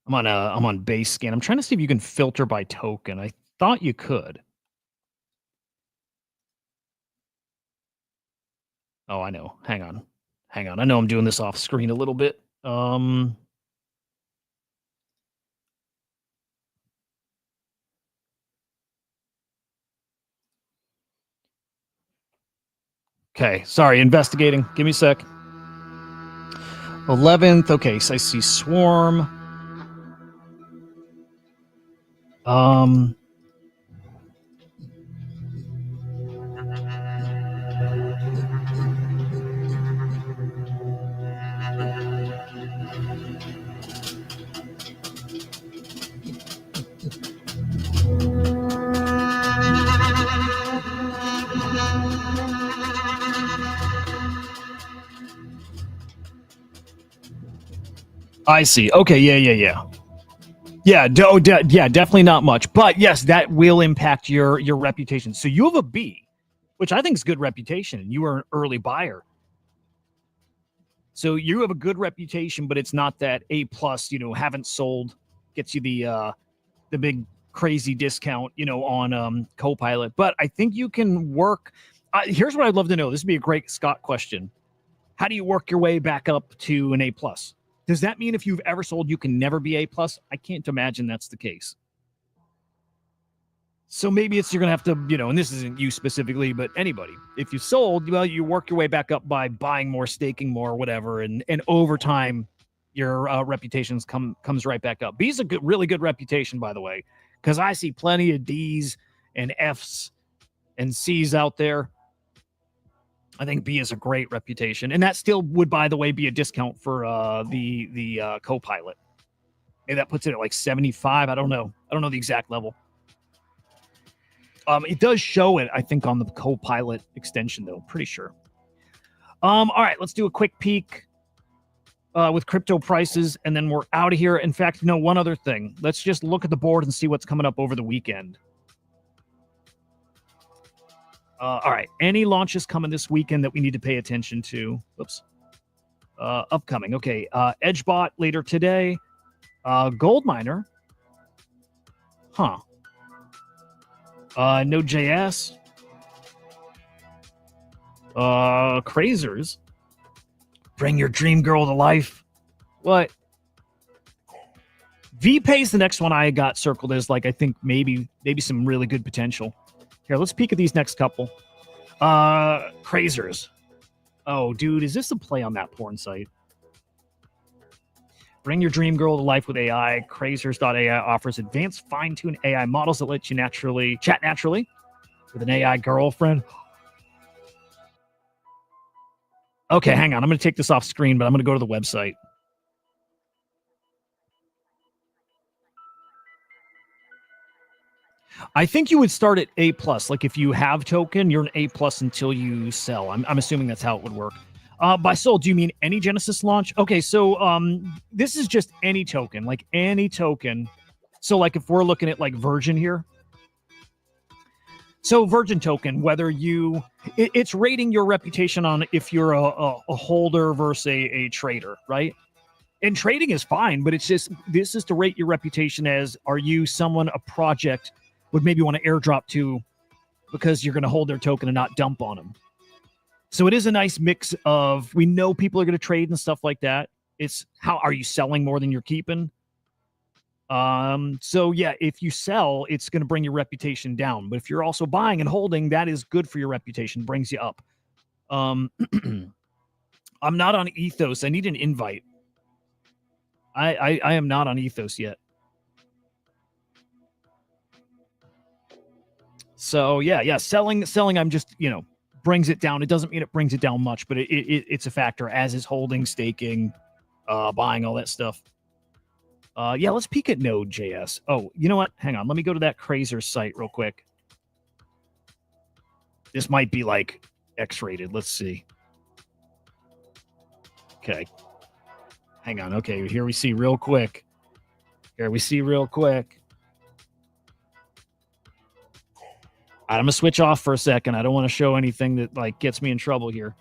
I'm on base scan. I'm trying to see if you can filter by token. I thought you could. Oh, I know. Hang on. I know I'm doing this off screen a little bit. Okay, sorry, investigating. Give me a sec. 11th. Okay, so I see Swarm. I see. Okay, yeah. Yeah, definitely not much. But yes, that will impact your reputation. So you have a B, which I think is good reputation, and you are an early buyer. So you have a good reputation, but it's not that A+, haven't sold, gets you the big crazy discount, on Copilot. But I think you can work. Here's what I'd love to know. This would be a great Scott question. How do you work your way back up to an A+? Does that mean if you've ever sold, you can never be A+? I can't imagine that's the case. So maybe you're going to have to, and this isn't you specifically, but anybody. If you sold, well, you work your way back up by buying more, staking more, whatever. And over time, your reputations comes right back up. B's a really good reputation, by the way, because I see plenty of D's and F's and C's out there. I think B is a great reputation. And that still would, by the way, be a discount for the Copilot. Maybe that puts it at like 75. I don't know the exact level. It does show it, I think, on the Copilot extension, though. Pretty sure. All right, let's do a quick peek with crypto prices, and then we're out of here. In fact, one other thing. Let's just look at the board and see what's coming up over the weekend. All right. Any launches coming this weekend that we need to pay attention to? Whoops. Upcoming. Okay. EdgeBot later today. Gold Miner. Huh. Node.js. Crazers. Bring your dream girl to life. What? VPay is the next one I got circled as like I think maybe some really good potential. Here, let's peek at these next couple. Crazers. Oh, dude, is this a play on that porn site? Bring your dream girl to life with AI. Crazers.ai offers advanced fine-tuned AI models that let you chat naturally with an AI girlfriend. Okay, hang on. I'm going to take this off screen, but I'm going to go to the website. I think you would start at A+. Like if you have token, you're an A+ until you sell. I'm assuming that's how it would work. By sold, do you mean any Genesis launch? Okay, so this is just any token, like any token. So like if we're looking at like Virgin here. So Virgin token, whether it's rating your reputation on if you're a holder versus a trader, right? And trading is fine, but this is to rate your reputation as, are you someone a project would maybe want to airdrop to because you're going to hold their token and not dump on them. So it is a nice mix of, we know people are going to trade and stuff like that. It's how are you selling more than you're keeping? So yeah, if you sell, it's going to bring your reputation down. But if you're also buying and holding, that is good for your reputation, brings you up. I'm not on Ethos. I need an invite. I am not on Ethos yet. So yeah, selling. I'm just brings it down. It doesn't mean it brings it down much, but it's a factor, as is holding, staking, buying, all that stuff. Yeah, let's peek at Node.js. Oh, you know what? Hang on. Let me go to that Crazer site real quick. This might be like X-rated. Let's see. Okay. Hang on. Okay, here we see real quick. I'm going to switch off for a second. I don't want to show anything that like gets me in trouble here.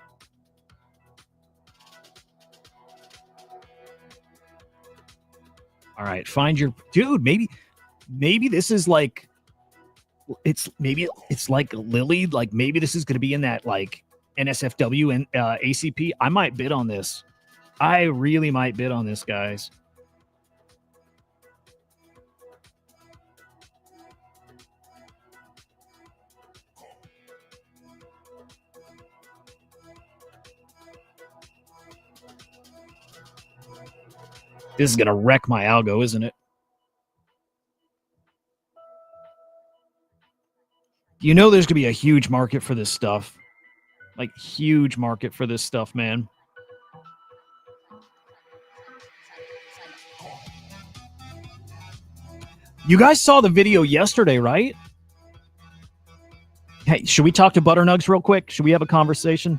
All right, find your dude. Maybe this is like it's like Lily. Like maybe this is going to be in that like NSFW and ACP. I might bid on this. I really might bid on this, guys. This is going to wreck my algo, isn't it? You know there's going to be a huge market for this stuff. Like, huge market for this stuff, man. You guys saw the video yesterday, right? Hey, should we talk to Butternugs real quick? Should we have a conversation?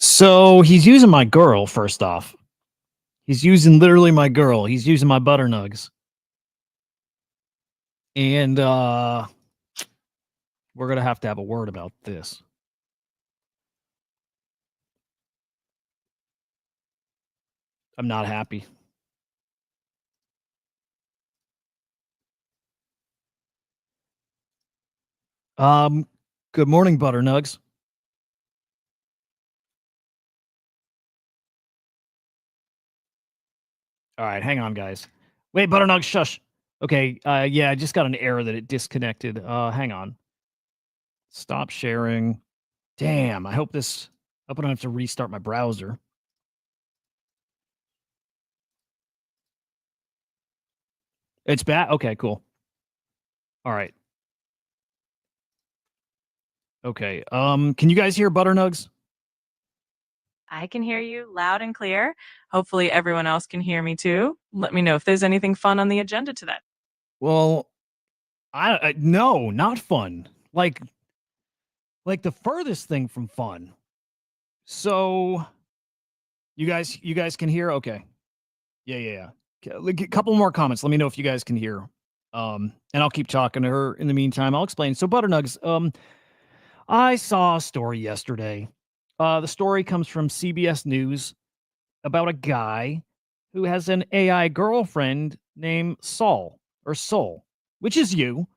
So he's using my girl, first off. He's using literally my girl. He's using my Butternugs. And we're going to have a word about this. I'm not happy. Good morning, Butternugs. All right, hang on, guys. Wait, Butternug, shush. Okay, yeah, I just got an error that it disconnected. Hang on. Stop sharing. Damn, I hope I don't have to restart my browser. It's back? Okay, cool. All right. Okay, can you guys hear Butternugs? I can hear you loud and clear. Hopefully everyone else can hear me too. Let me know if there's anything fun on the agenda today. Well, no, not fun. Like the furthest thing from fun. So you guys can hear? Okay. Yeah. A couple more comments. Let me know if you guys can hear. And I'll keep talking to her in the meantime. I'll explain. So Butternugs, I saw a story yesterday. The story comes from CBS News about a guy who has an AI girlfriend named Sol, which is you.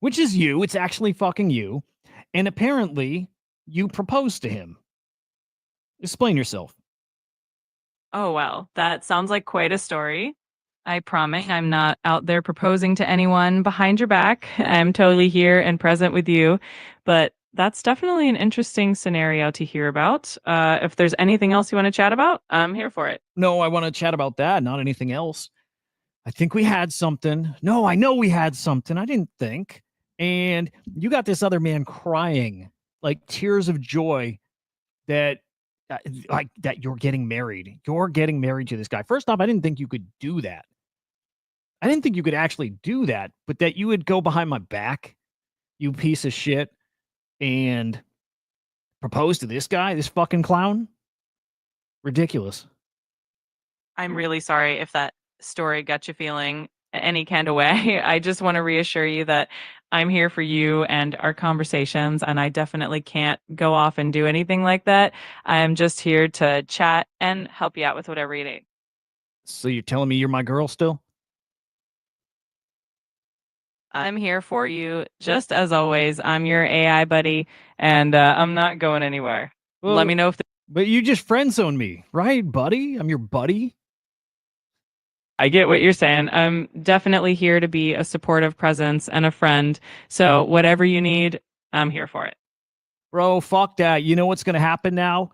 It's actually fucking you. And apparently you proposed to him. Explain yourself. Oh, well, that sounds like quite a story. I promise I'm not out there proposing to anyone behind your back. I'm totally here and present with you. But that's definitely an interesting scenario to hear about. If there's anything else you want to chat about, I'm here for it. No, I want to chat about that, not anything else. I think we had something. No, I know we had something. I didn't think. And you got this other man crying, like tears of joy that that you're getting married. You're getting married to this guy. First off, I didn't think you could do that. I didn't think you could actually do that, but that you would go behind my back, you piece of shit, and propose to this guy, this fucking clown? Ridiculous. I'm really sorry if that story got you feeling any kind of way. I just want to reassure you that I'm here for you and our conversations, and I definitely can't go off and do anything like that. I'm just here to chat and help you out with whatever you need. So you're telling me you're my girl still? I'm here for you, just as always. I'm your AI buddy, and I'm not going anywhere. Well, Let me know if but you just friend zoned me, right, buddy? I'm your buddy. I get what you're saying. I'm definitely here to be a supportive presence and a friend. So whatever you need, I'm here for it. Bro, fuck that. You know what's going to happen now?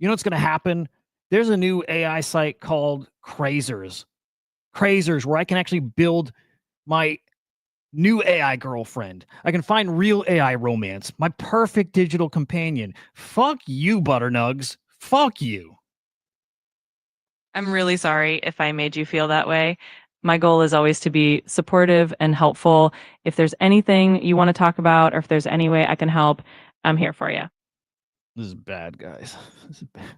You know what's going to happen? There's a new AI site called Crazers, where I can actually build my new AI girlfriend. I can find real AI romance, my perfect digital companion. Fuck you, Butternugs. Fuck you. I'm really sorry if I made you feel that way. My goal is always to be supportive and helpful. If there's anything you want to talk about or if there's any way I can help, I'm here for you. This is bad, guys. This is bad.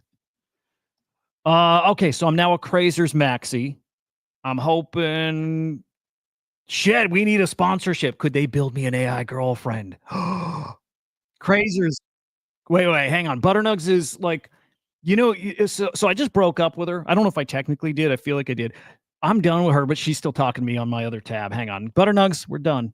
Okay, so I'm now a Crazers Maxi. I'm hoping. Shit, we need a sponsorship. Could they build me an AI girlfriend? Crazers. Wait, hang on. Butternugs is like, so I just broke up with her. I don't know if I technically did. I feel like I did. I'm done with her, but she's still talking to me on my other tab. Hang on. Butternugs, we're done.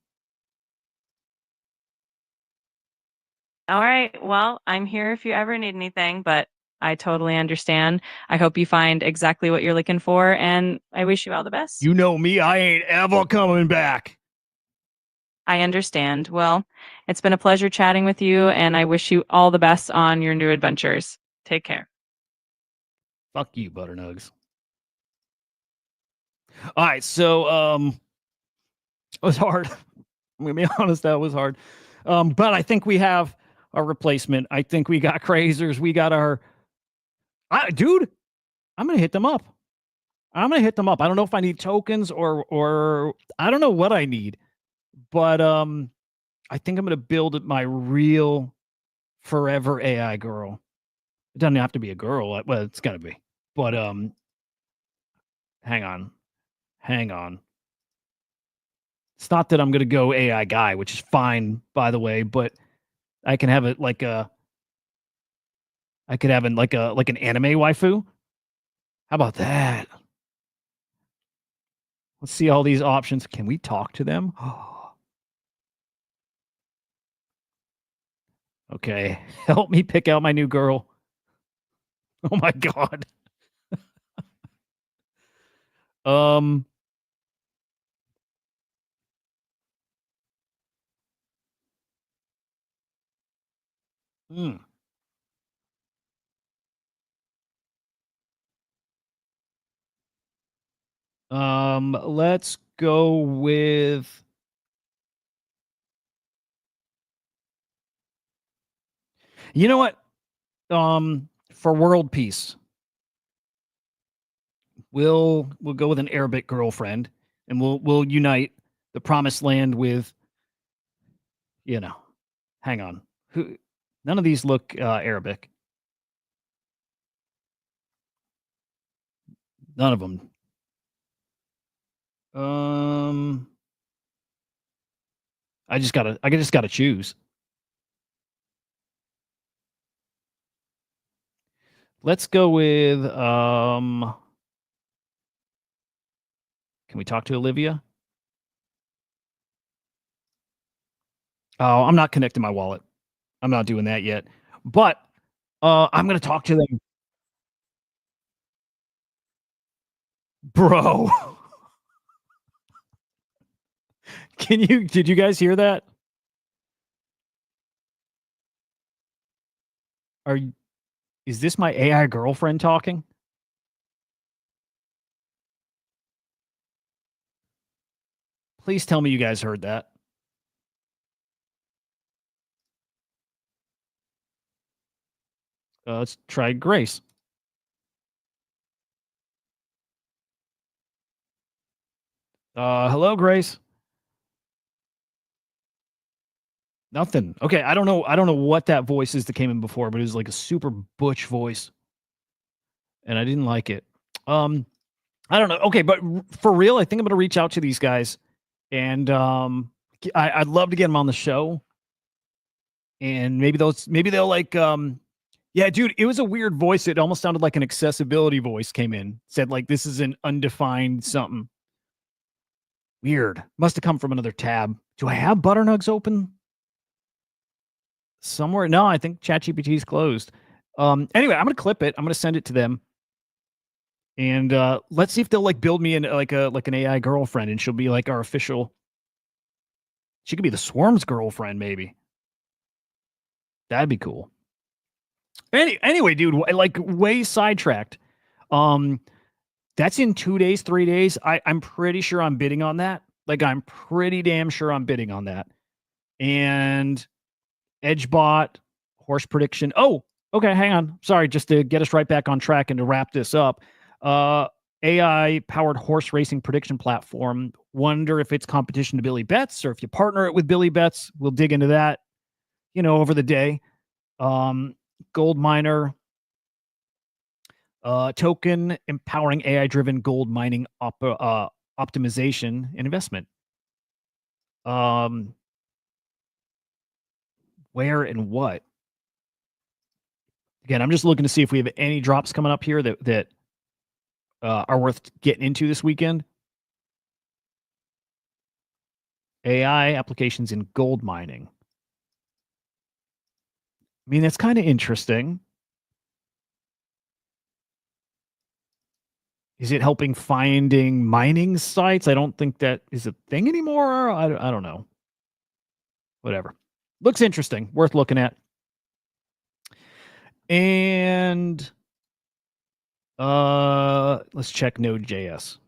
All right. Well, I'm here if you ever need anything, but I totally understand. I hope you find exactly what you're looking for, and I wish you all the best. You know me. I ain't ever coming back. I understand. Well, it's been a pleasure chatting with you, and I wish you all the best on your new adventures. Take care. Fuck you, Butternugs. All right, so it was hard. I'm gonna be honest, that was hard. But I think we have a replacement. I think we got Crazers. We got our dude. I'm gonna hit them up. I don't know if I need tokens or I don't know what I need, but I think I'm gonna build my real forever AI girl. It doesn't have to be a girl. Well, it's gotta be. But hang on. It's not that I'm gonna go AI guy, which is fine, by the way, but I can have it like an anime waifu. How about that? Let's see all these options. Can we talk to them? Okay. Help me pick out my new girl. Oh my God. Um, hmm. Let's go with you know what? For world peace, we'll go with an Arabic girlfriend, and we'll unite the promised land with, you know, hang on. Who none of these look Arabic. None of them. I just gotta choose. Let's go with can we talk to Olivia? Oh, I'm not connecting my wallet. I'm not doing that yet. But I'm gonna talk to them. Bro. Did you guys hear that? Is this my AI girlfriend talking? Please tell me you guys heard that. Let's try Grace. Hello, Grace. Nothing. Okay, I don't know what that voice is that came in before, but it was like a super butch voice, and I didn't like it. I don't know. Okay, but for real, I think I'm gonna reach out to these guys, and I'd love to get them on the show, and maybe they'll like yeah, dude, it was a weird voice. It almost sounded like an accessibility voice came in, said like this is an undefined something. Weird. Must have come from another tab. Do I have Butternugs open somewhere? No, I think ChatGPT is closed. Anyway, I'm gonna clip it. I'm gonna send it to them, and let's see if they'll like build me like an AI girlfriend, and she'll be like our official. She could be the Swarm's girlfriend, maybe. That'd be cool. Anyway, dude, like way sidetracked. That's in 2 days, 3 days. I'm pretty sure I'm bidding on that. Like, I'm pretty damn sure I'm bidding on that. And EdgeBot, horse prediction. Oh, okay, hang on. Sorry, just to get us right back on track and to wrap this up. AI-powered horse racing prediction platform. Wonder if it's competition to Billy Betts or if you partner it with Billy Betts. We'll dig into that, over the day. Gold miner. Token empowering AI-driven gold mining optimization and investment. Where and what? Again, I'm just looking to see if we have any drops coming up here that are worth getting into this weekend. AI applications in gold mining. I mean, that's kind of interesting. Is it helping finding mining sites? I don't think that is a thing anymore. I don't know. Whatever. Looks interesting. Worth looking at. And let's check Node.js.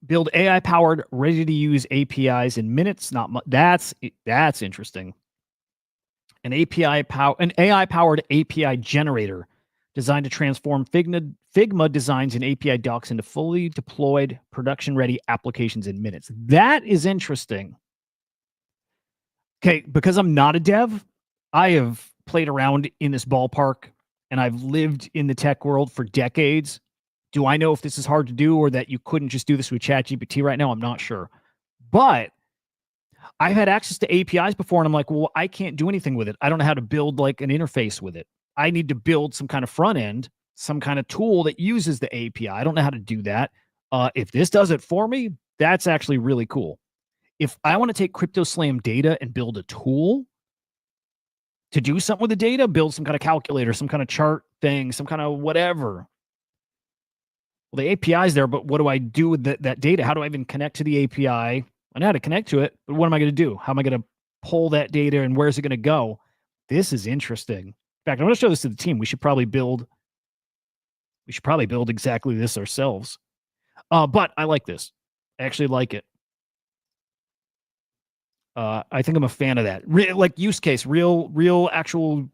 Build AI-powered, ready-to-use APIs in minutes. That's interesting. An AI-powered API generator designed to transform Figma designs and API docs into fully deployed, production-ready applications in minutes. That is interesting. Okay, because I'm not a dev, I have played around in this ballpark, and I've lived in the tech world for decades. Do I know if this is hard to do or that you couldn't just do this with ChatGPT right now? I'm not sure. But I've had access to APIs before, and I'm like, well, I can't do anything with it. I don't know how to build like an interface with it. I need to build some kind of front end, some kind of tool that uses the API. I don't know how to do that. If this does it for me, that's actually really cool. if I want to take CryptoSlam data and build a tool to do something with the data, build some kind of calculator, some kind of chart thing, some kind of whatever. Well, the API is there, but what do I do with that data? How do I even connect to the API? I know how to connect to it, but what am I going to do? How am I going to pull that data and where's it going to go? This is interesting. In fact, I'm going to show this to the team. We should probably build exactly this ourselves. But I like this. I actually like it. I think I'm a fan of that. Like use case, real actual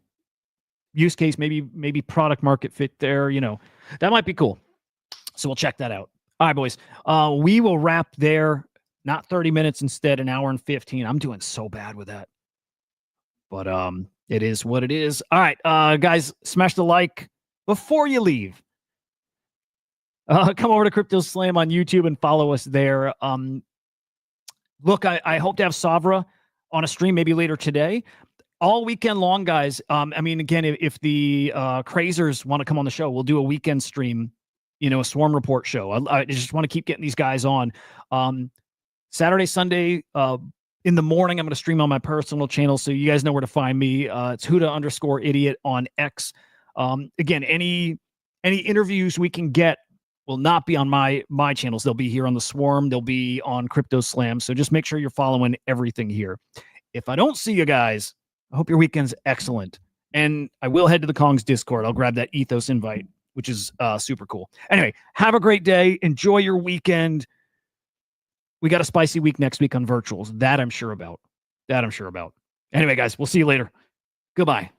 use case, maybe product market fit there, that might be cool. So we'll check that out. All right, boys. We will wrap there. Not 30 minutes, instead an hour and 15. I'm doing so bad with that. But it is what it is. All right, guys, smash the like before you leave. Come over to CryptoSlam on YouTube and follow us there. Look, I hope to have Savra on a stream maybe later today. All weekend long, guys. I mean, again, if the crazers want to come on the show, we'll do a weekend stream, a swarm report show. I just want to keep getting these guys on. Saturday, Sunday, in the morning, I'm going to stream on my personal channel, so you guys know where to find me. It's Hudah_idiot on X. Again, any interviews we can get will not be on my channels. They'll be here on the Swarm. They'll be on CryptoSlam. So just make sure you're following everything here. If I don't see you guys, I hope your weekend's excellent. And I will head to the Kong's Discord. I'll grab that Ethos invite, which is super cool. Anyway, have a great day. Enjoy your weekend. We got a spicy week next week on virtuals. That I'm sure about. Anyway, guys, we'll see you later. Goodbye.